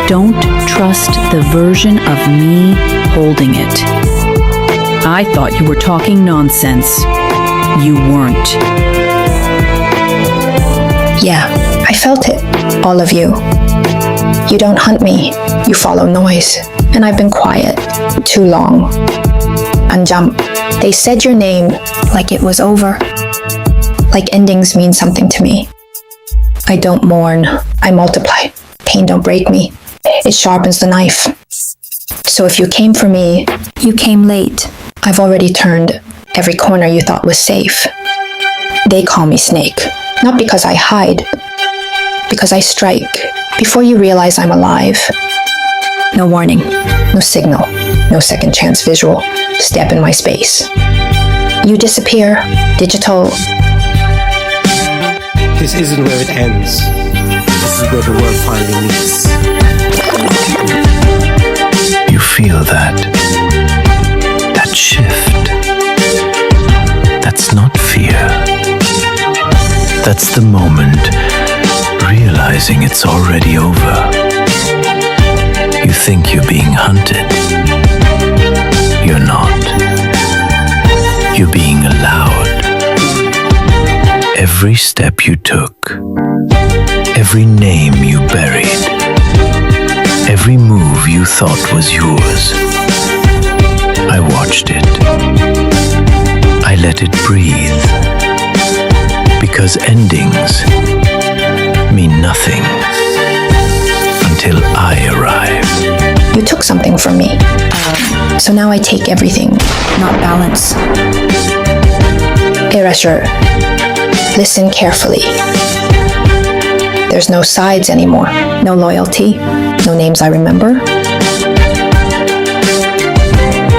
don't trust the version of me holding it. I thought you were talking nonsense. You weren't. Yeah, I felt it, all of you. You don't hunt me, you follow noise, and I've been quiet too long. Anjam, they said your name like it was over, like endings mean something to me. I don't mourn, I multiply. Pain don't break me, it sharpens the knife. So if you came for me, you came late. I've already turned every corner you thought was safe. They call me Snake, not because I hide, because I strike before you realize I'm alive. No warning, no signal, no second chance visual. Step in my space. You disappear, digital. This isn't where it ends. This is where the world finally meets. You feel that shift. That's not fear. That's the moment realizing it's already over. You think you're being hunted. You're not. You're being allowed. Every step you took, every name you buried, every move you thought was yours, I watched it. I let it breathe. Because endings mean nothing until I arrive. You took something from me. So now I take everything, not balance. Erasure. Listen carefully. There's no sides anymore. No loyalty. No names I remember.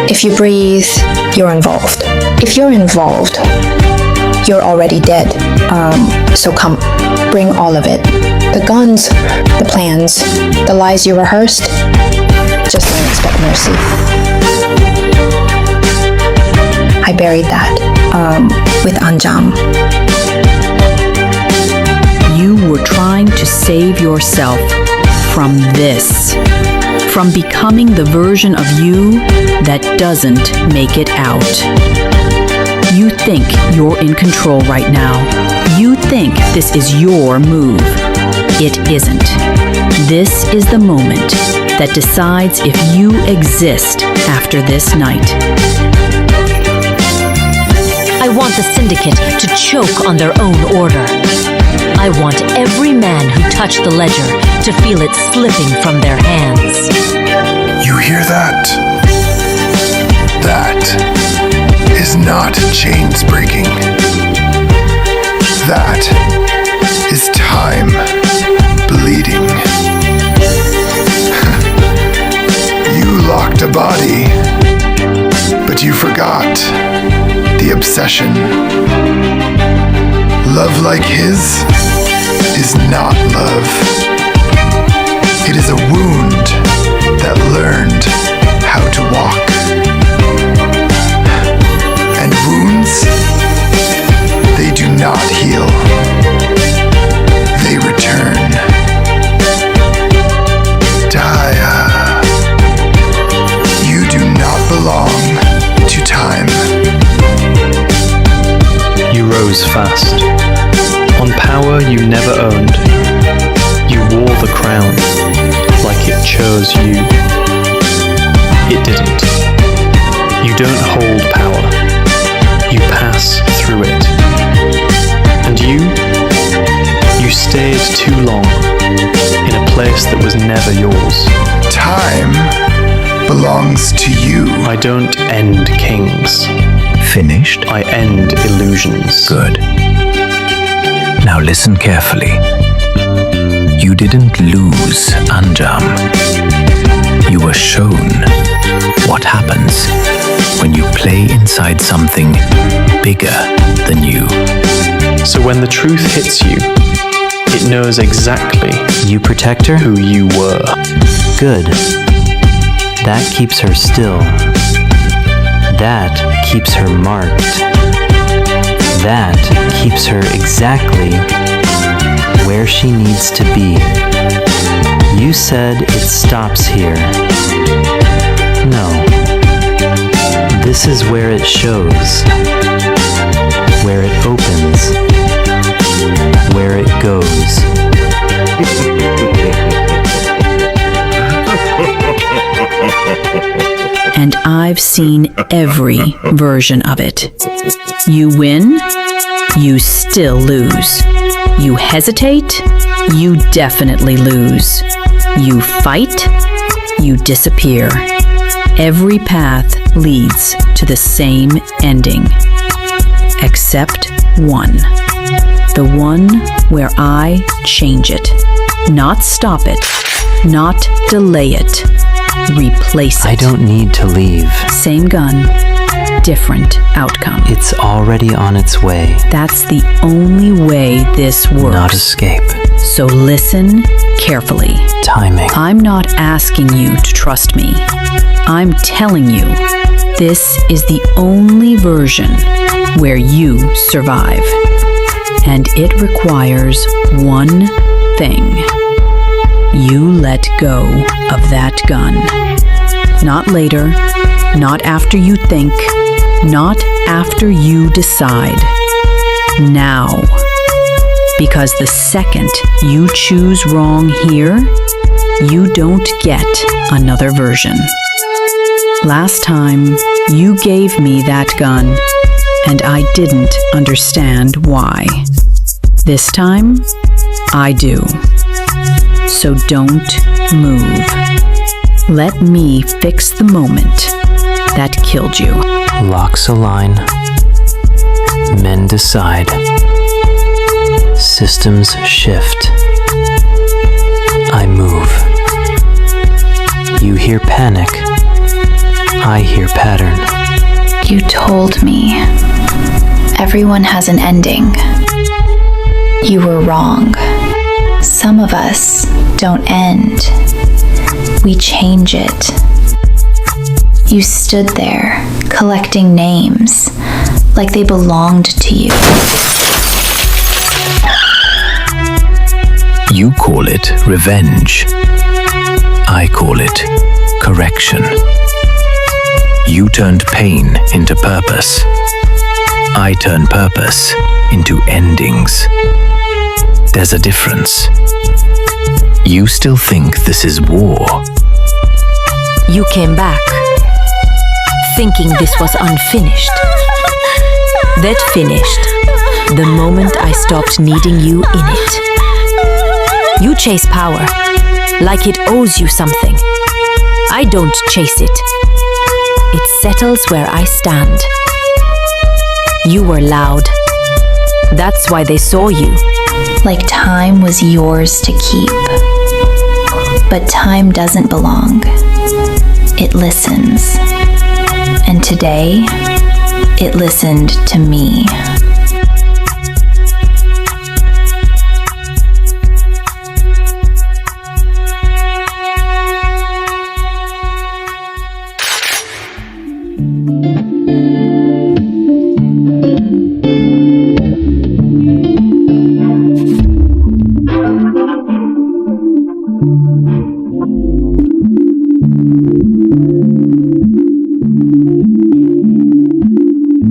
If you breathe, you're involved. If you're involved, you're already dead. So come, bring all of it. The guns, the plans, the lies you rehearsed. Just don't expect mercy. I buried that, with Anjam. You were trying to save yourself from this. From becoming the version of you that doesn't make it out. You think you're in control right now. You think this is your move. It isn't. This is the moment that decides if you exist after this night. I want the syndicate to choke on their own order. I want every man who touched the ledger to feel it slipping from their hands. You hear that? That is not chains breaking. That is time bleeding. You locked a body, but you forgot the obsession. Love like his is not love. It is a wound that learned how to walk. And wounds, they do not heal. They return. Daya, you do not belong to time. You rose fast. On power you never owned. You wore the crown like it chose you. It didn't. You don't hold power. You pass through it. And you stayed too long in a place that was never yours. Time belongs to you. I don't end kings. Finished? I end illusions. Good. Now listen carefully. You didn't lose Anjam. You were shown what happens when you play inside something bigger than you. So when the truth hits you, it knows exactly You protect her? who you were. Good. That keeps her still. That keeps her marked. That keeps her exactly where she needs to be. You said it stops here. No. This is where it shows. Where it opens. Where it goes. And I've seen every version of it. You win, you still lose. You hesitate, you definitely lose. You fight, you disappear. Every path leads to the same ending. Except one. The one where I change it. Not stop it. Not delay it. Replace it. I don't need to leave. Same gun, different outcome. It's already on its way. That's the only way this works. Not escape. So listen carefully. Timing. I'm not asking you to trust me. I'm telling you, this is the only version where you survive. And it requires one thing. You let go of that gun. Not later, not after you think, not after you decide. Now. Because the second you choose wrong here, you don't get another version. Last time, you gave me that gun, and I didn't understand why. This time, I do. So don't move. Let me fix the moment that killed you. Locks align. Men decide. Systems shift. I move. You hear panic. I hear pattern. You told me everyone has an ending. You were wrong. Some of us don't end. We change it. You stood there, collecting names, like they belonged to you. You call it revenge. I call it correction. You turned pain into purpose. I turn purpose into endings. There's a difference. You still think this is war. You came back, thinking this was unfinished. That finished the moment I stopped needing you in it. You chase power, like it owes you something. I don't chase it. It settles where I stand. You were loud. That's why they saw you. Like time was yours to keep. But time doesn't belong. It listens. And today, it listened to me.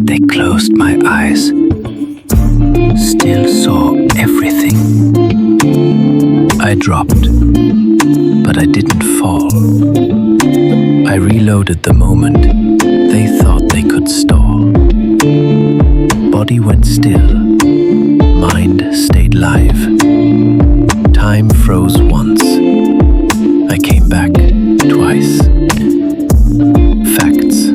They closed my eyes, still saw everything. I dropped, but I didn't fall. I reloaded the moment they thought they could stall. Body went still, mind stayed live. Time froze once, I came back twice. Facts.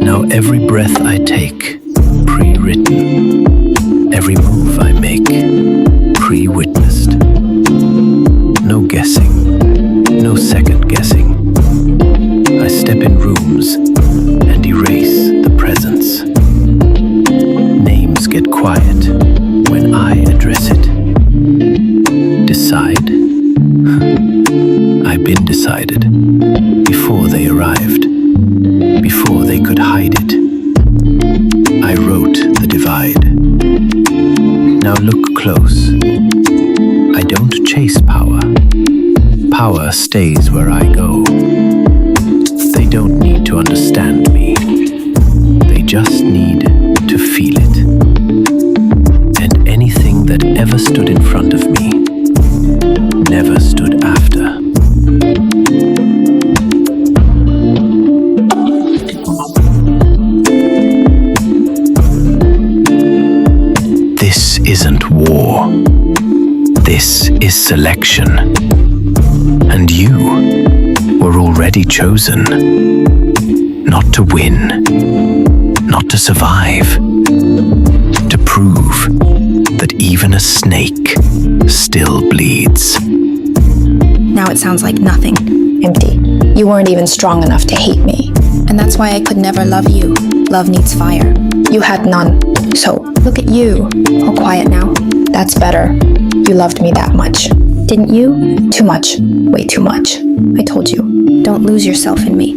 Now every breath I take, pre-written. Every move I make, I've been decided before they arrived, before they could hide it. I wrote the divide. Now look close. I don't chase power. Power stays where I go. They don't need to understand me. They just need to feel it. And anything that ever stood in front of me never stood after. This isn't war. This is selection. And you were already chosen. Not to win, not to survive, to prove that even a snake still bleeds. Now it sounds like nothing. Empty. You weren't even strong enough to hate me. And that's why I could never love you. Love needs fire. You had none. So, look at you. All quiet now. That's better. You loved me that much. Didn't you? Too much. Way too much. I told you. Don't lose yourself in me.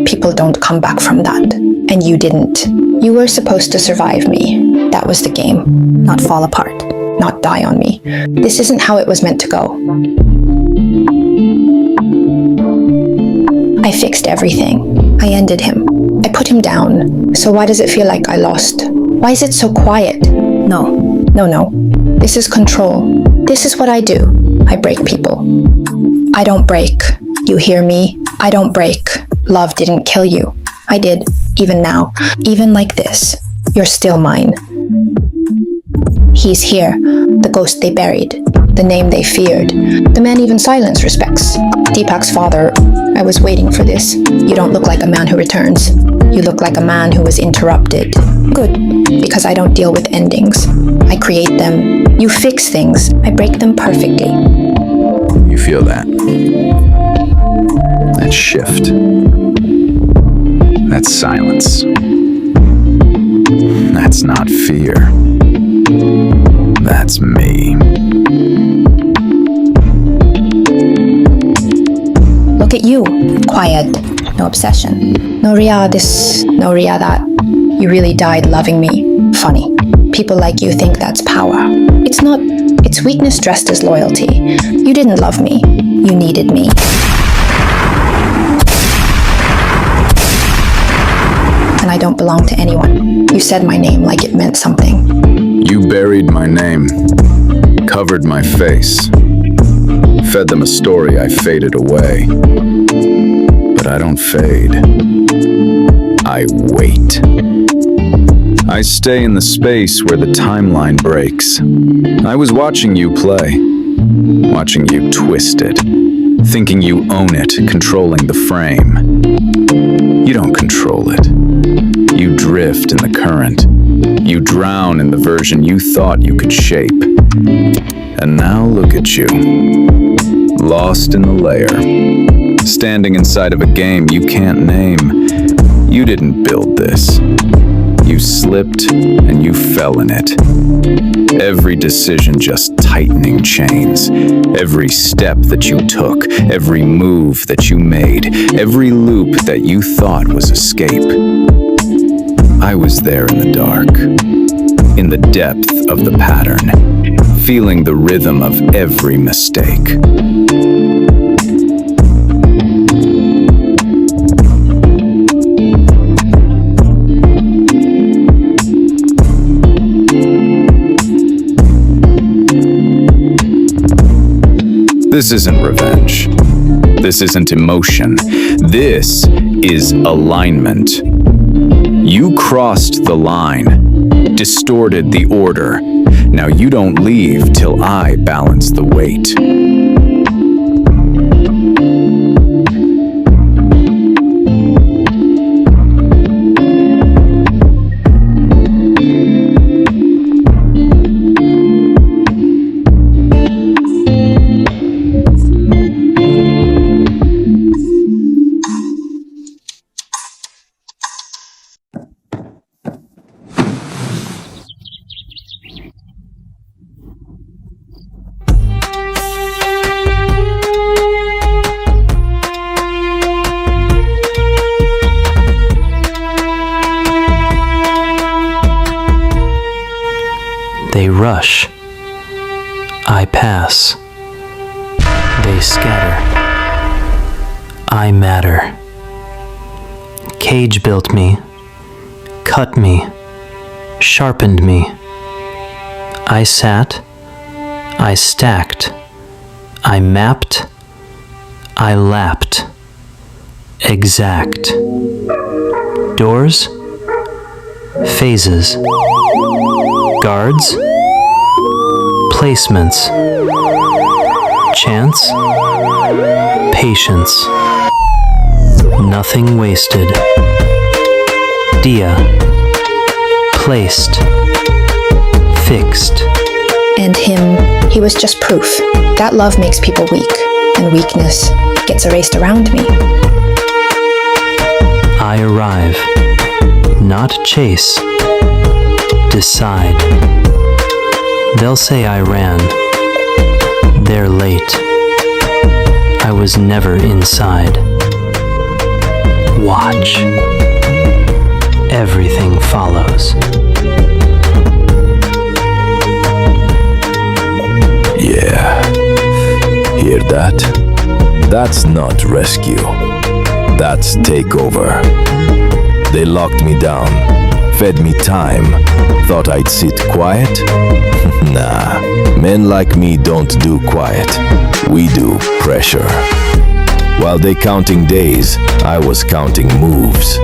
People don't come back from that. And you didn't. You were supposed to survive me. That was the game. Not fall apart. Not die on me. This isn't how it was meant to go. I fixed everything. I ended him. I put him down. So why does it feel like I lost? Why is it so quiet? No. This is control. This is what I do. I break people. I don't break. You hear me? I don't break. Love didn't kill you. I did. Even now. Even like this. You're still mine. He's here. The ghost they buried. The name they feared. The man even silence respects. Deepak's father. I was waiting for this. You don't look like a man who returns. You look like a man who was interrupted. Good, because I don't deal with endings. I create them. You fix things. I break them perfectly. You feel that? That shift. That silence. That's not fear. That's me. Look at you. Quiet. No obsession. No Ria this, no Ria that. You really died loving me. Funny. People like you think that's power. It's not. It's weakness dressed as loyalty. You didn't love me. You needed me. And I don't belong to anyone. You said my name like it meant something. You buried my name, covered my face, fed them a story I faded away. But I don't fade. I wait. I stay in the space where the timeline breaks. I was watching you play, watching you twist it, thinking you own it, controlling the frame. You don't control it. You drift in the current. You drown in the version you thought you could shape. And now look at you, lost in the layer, standing inside of a game you can't name. You didn't build this. You slipped and you fell in it. Every decision just tightening chains. Every step that you took, every move that you made, every loop that you thought was escape. I was there in the dark, in the depth of the pattern, feeling the rhythm of every mistake. This isn't revenge. This isn't emotion. This is alignment. You crossed the line, distorted the order. Now you don't leave till I balance the weight. They rush. I pass. They scatter. I matter. Cage built me, cut me, sharpened me. I sat, I stacked, I mapped, I lapped. Exact. Doors, phases, guards, placements, chance, patience. Nothing wasted. Dia. Placed. Fixed. And him, he was just proof that love makes people weak, and weakness gets erased around me. I arrive. Not chase. Decide. They'll say I ran. They're late. I was never inside. Watch. Everything follows. Yeah. Hear that? That's not rescue. That's takeover. They locked me down, fed me time, thought I'd sit quiet? Nah, men like me don't do quiet. We do pressure. While they counting days, I was counting moves.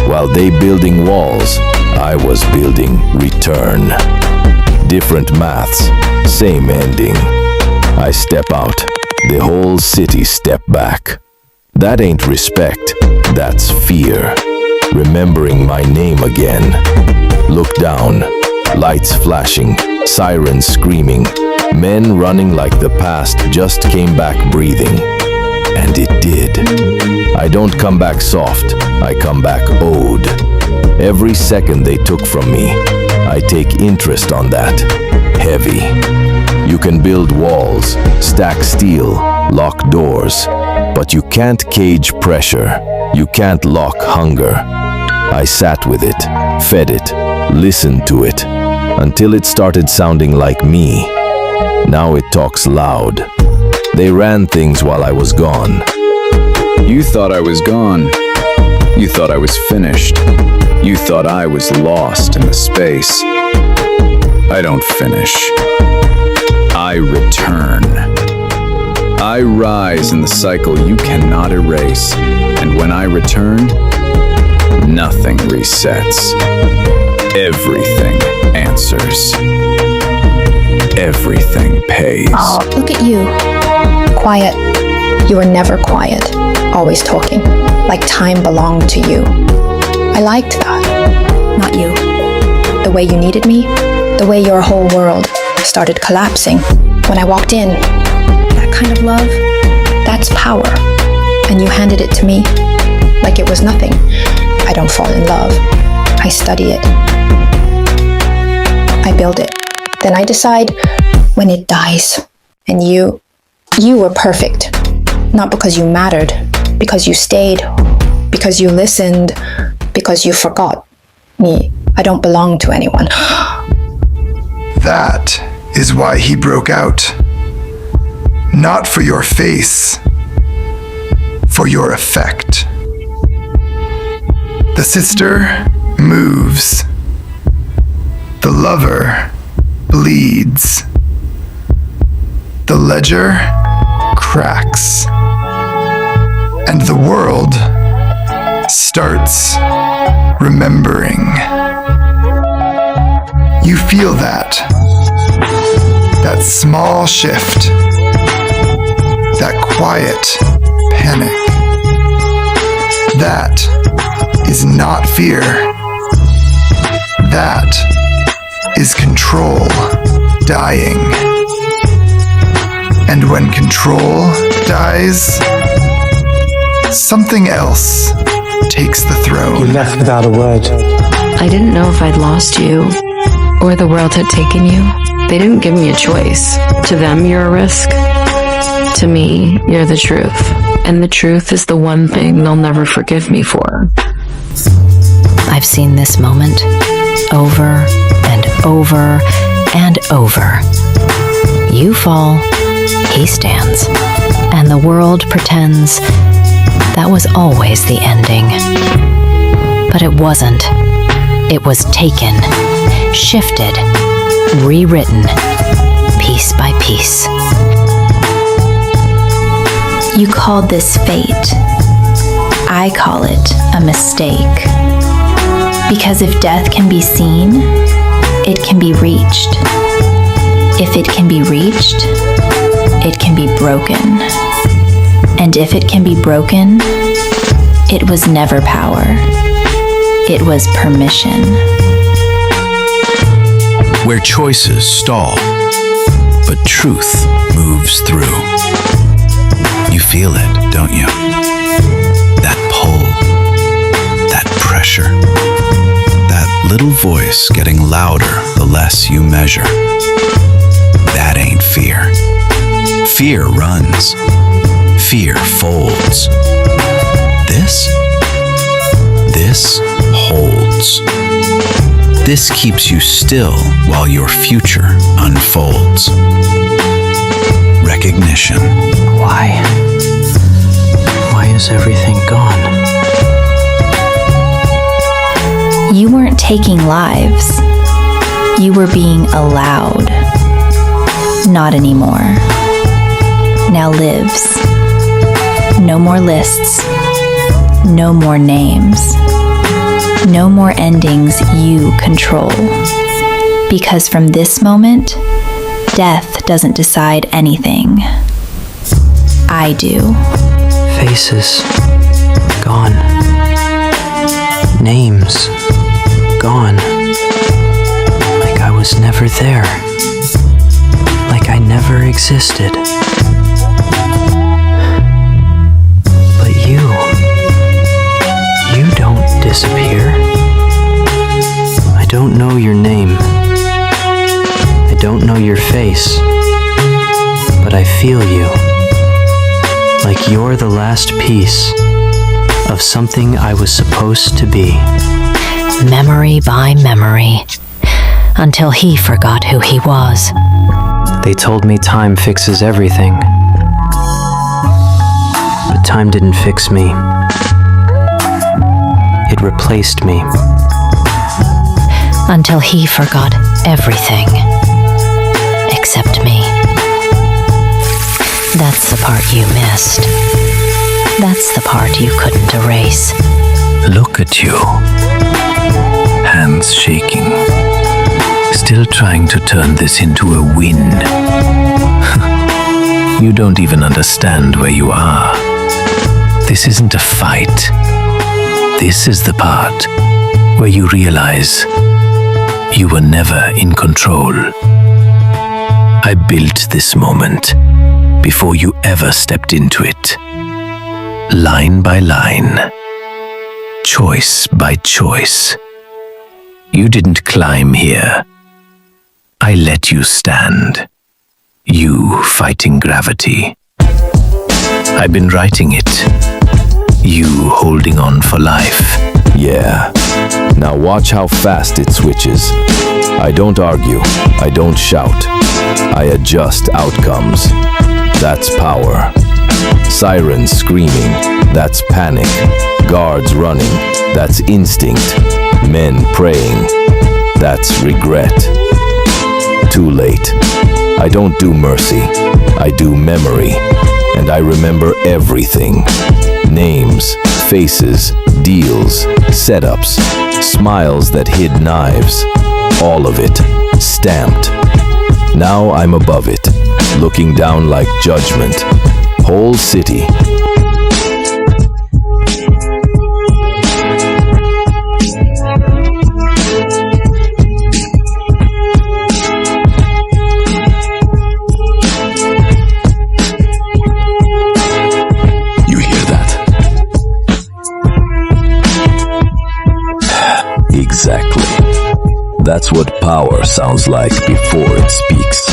While they building walls, I was building return. Different maths, same ending. I step out, the whole city step back. That ain't respect, that's fear. Remembering my name again. Look down, lights flashing, sirens screaming, men running like the past just came back breathing. And it did. I don't come back soft, I come back owed. Every second they took from me, I take interest on that. Heavy. You can build walls, stack steel, lock doors, but you can't cage pressure. You can't lock hunger. I sat with it, fed it, listened to it, until it started sounding like me. Now it talks loud. They ran things while I was gone. You thought I was gone. You thought I was finished. You thought I was lost in the space. I don't finish. I return. I rise in the cycle you cannot erase. And when I return, nothing resets. Everything answers. Everything pays. Oh, look at you. Quiet. You were never quiet. Always talking. Like time belonged to you. I liked that. Not you. The way you needed me. The way your whole world started collapsing. When I walked in. That kind of love. That's power. And you handed it to me. Like it was nothing. I don't fall in love. I study it. I build it. Then I decide when it dies. And you were perfect. Not because you mattered, because you stayed, because you listened, because you forgot me. I don't belong to anyone. That is why he broke out. Not for your face, for your effect. The sister moves. The lover bleeds. The ledger cracks. And the world starts remembering. You feel that small shift, that quiet panic. That is not fear. That is control dying. And when control dies, something else takes the throne. You left without a word. I didn't know if I'd lost you or the world had taken you. They didn't give me a choice. To them, you're a risk. To me, you're the truth. And the truth is the one thing they'll never forgive me for. I've seen this moment over and over and over. You fall, he stands, and the world pretends that was always the ending. But it wasn't. It was taken, shifted, rewritten, piece by piece. You called this fate. I call it a mistake. Because if death can be seen, it can be reached. If it can be reached, it can be broken. And if it can be broken, it was never power. It was permission. Where choices stall, but truth moves through. You feel it, don't you? That pull, that pressure, that little voice getting louder the less you measure. That ain't fear. Fear runs. Fear folds. This holds. This keeps you still while your future unfolds. Recognition. Why is everything gone? You weren't taking lives. You were being allowed. Not anymore. Now lives. No more lists. No more names. No more endings you control. Because from this moment, death doesn't decide anything. I do. Faces gone. Names gone. Like I was never there. Like I never existed. But you don't disappear. I don't know your name. I don't know your face. But I feel you. Like you're the last piece of something I was supposed to be. Memory by memory, until he forgot who he was. They told me time fixes everything. But time didn't fix me. It replaced me. Until he forgot everything. Except me. That's the part you missed. That's the part you couldn't erase. Look at you. Hands shaking. Still trying to turn this into a win. You don't even understand where you are. This isn't a fight. This is the part where you realize you were never in control. I built this moment before you ever stepped into it. Line by line. Choice by choice. You didn't climb here. I let you stand. You fighting gravity. I've been writing it. You holding on for life. Yeah. Now watch how fast it switches. I don't argue. I don't shout. I adjust outcomes. That's power. Sirens screaming. That's panic. Guards running. That's instinct. Men praying. That's regret. Too late. I don't do mercy. I do memory. And I remember everything. Names, faces, deals, setups, smiles that hid knives. All of it, stamped. Now I'm above it, looking down like judgment. Whole city. Exactly. That's what power sounds like before it speaks.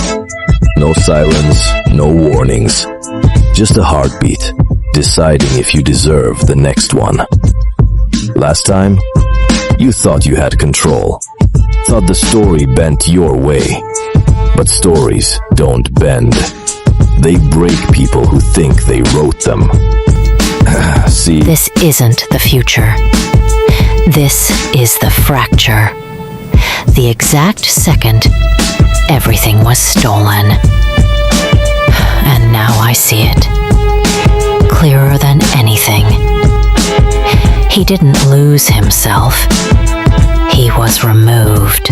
No sirens, no warnings. Just a heartbeat, deciding if you deserve the next one. Last time, you thought you had control. Thought the story bent your way. But stories don't bend. They break people who think they wrote them. See, this isn't the future. This is the fracture. The exact second everything was stolen. And now I see it. Clearer than anything. He didn't lose himself. He was removed.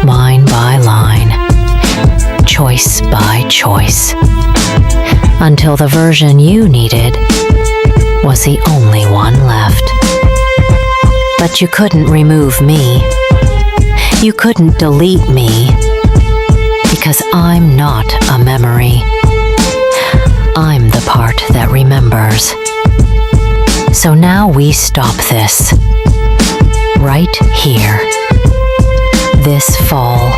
Line by line. Choice by choice. Until the version you needed was the only one left. But you couldn't remove me. You couldn't delete me. Because I'm not a memory. I'm the part that remembers. So now we stop this. Right here. This fall.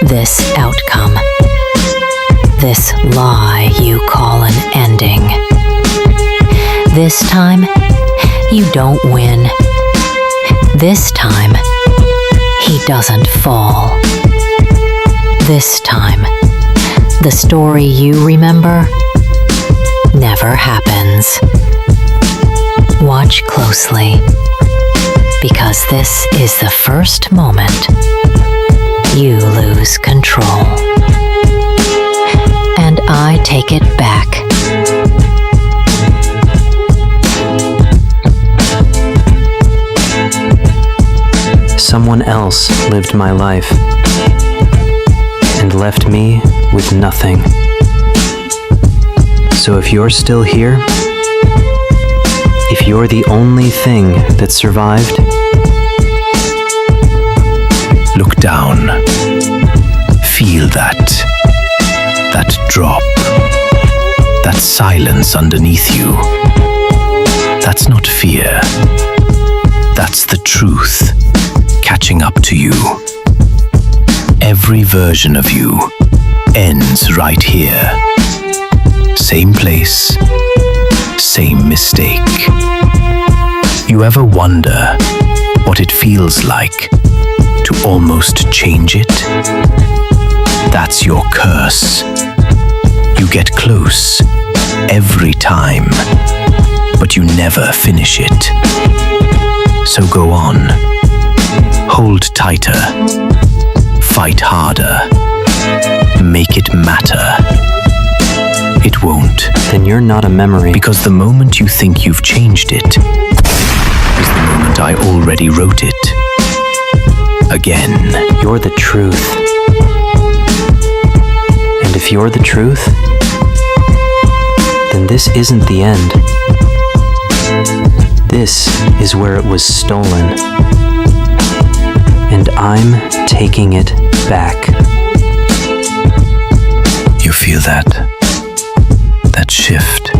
This outcome. This lie you call an ending. This time, you don't win. This time, he doesn't fall. This time, the story you remember never happens. Watch closely, because this is the first moment you lose control. And I take it back. Someone else lived my life and left me with nothing. So if you're still here, if you're the only thing that survived, look down. Feel that drop. That silence underneath you. That's not fear. That's the truth catching up to you. Every version of you ends right here. Same place, same mistake. You ever wonder what it feels like to almost change it? That's your curse. You get close every time, but you never finish it. So go on. Hold tighter. Fight harder. Make it matter. It won't. Then you're not a memory. Because the moment you think you've changed it is the moment I already wrote it. Again. You're the truth. And if you're the truth, then this isn't the end. This is where it was stolen. And I'm taking it back. You feel that shift,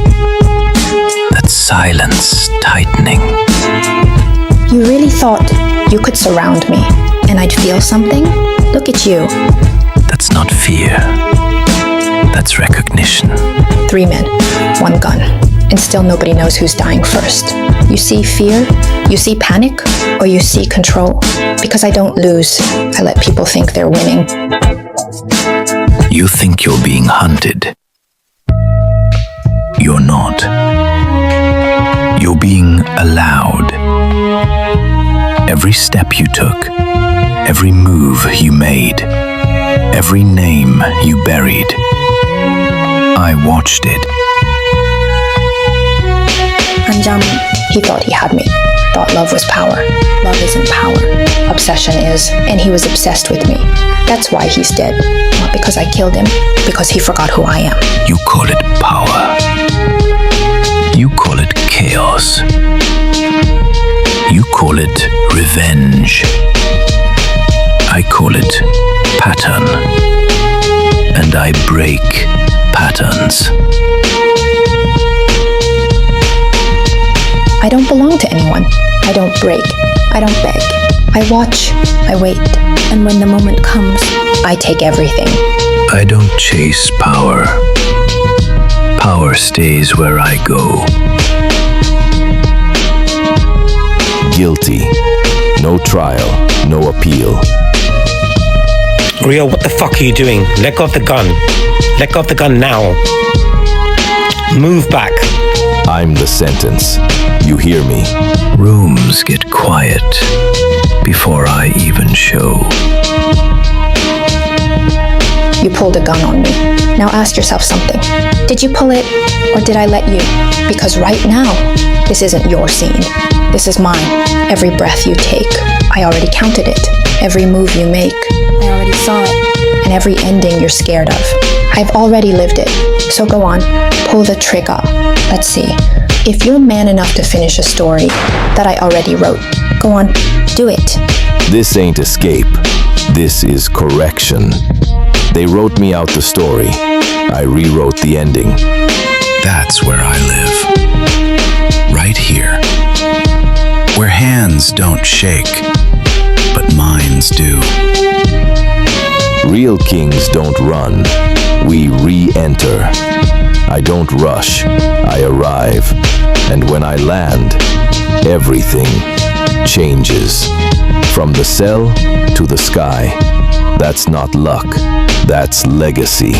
that silence tightening. You really thought you could surround me and I'd feel something? Look at you. That's not fear. That's recognition. 3 men, 1 gun, and still nobody knows who's dying first. You see fear, you see panic, or you see control. Because I don't lose, I let people think they're winning. You think you're being hunted. You're not. You're being allowed. Every step you took, every move you made, every name you buried, I watched it. Anjam, he thought he had me. Thought love was power. Love isn't power. Obsession is, and he was obsessed with me. That's why he's dead. Not because I killed him, because he forgot who I am. You call it power. You call it chaos. You call it revenge. I call it pattern. And I break patterns. I don't belong to anyone. I don't break. I don't beg. I watch. I wait. And when the moment comes, I take everything. I don't chase power. Power stays where I go. Guilty. No trial, no appeal. Rio, what the fuck are you doing? Let go of the gun. Let go of the gun now. Move back. I'm the sentence. You hear me? Rooms get quiet before I even show. You pulled a gun on me. Now ask yourself something. Did you pull it, or did I let you? Because right now, this isn't your scene. This is mine. Every breath you take, I already counted it. Every move you make, I already saw it. And every ending you're scared of, I've already lived it. So go on, pull the trigger. Let's see. If you're man enough to finish a story that I already wrote, go on, do it. This ain't escape. This is correction. They wrote me out the story. I rewrote the ending. That's where I live. Right here. Where hands don't shake, but minds do. Real kings don't run. We re-enter. I don't rush. I arrive. And when I land, everything changes. From the cell to the sky. That's not luck. That's legacy.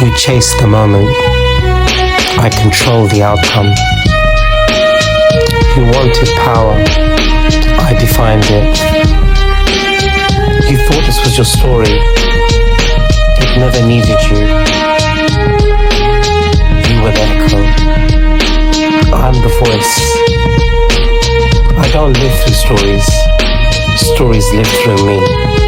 You chase the moment. I control the outcome. You wanted power. I defined it. You thought this was your story. It never needed you. You were the echo. I'm the voice. I don't live through stories. Stories live through me.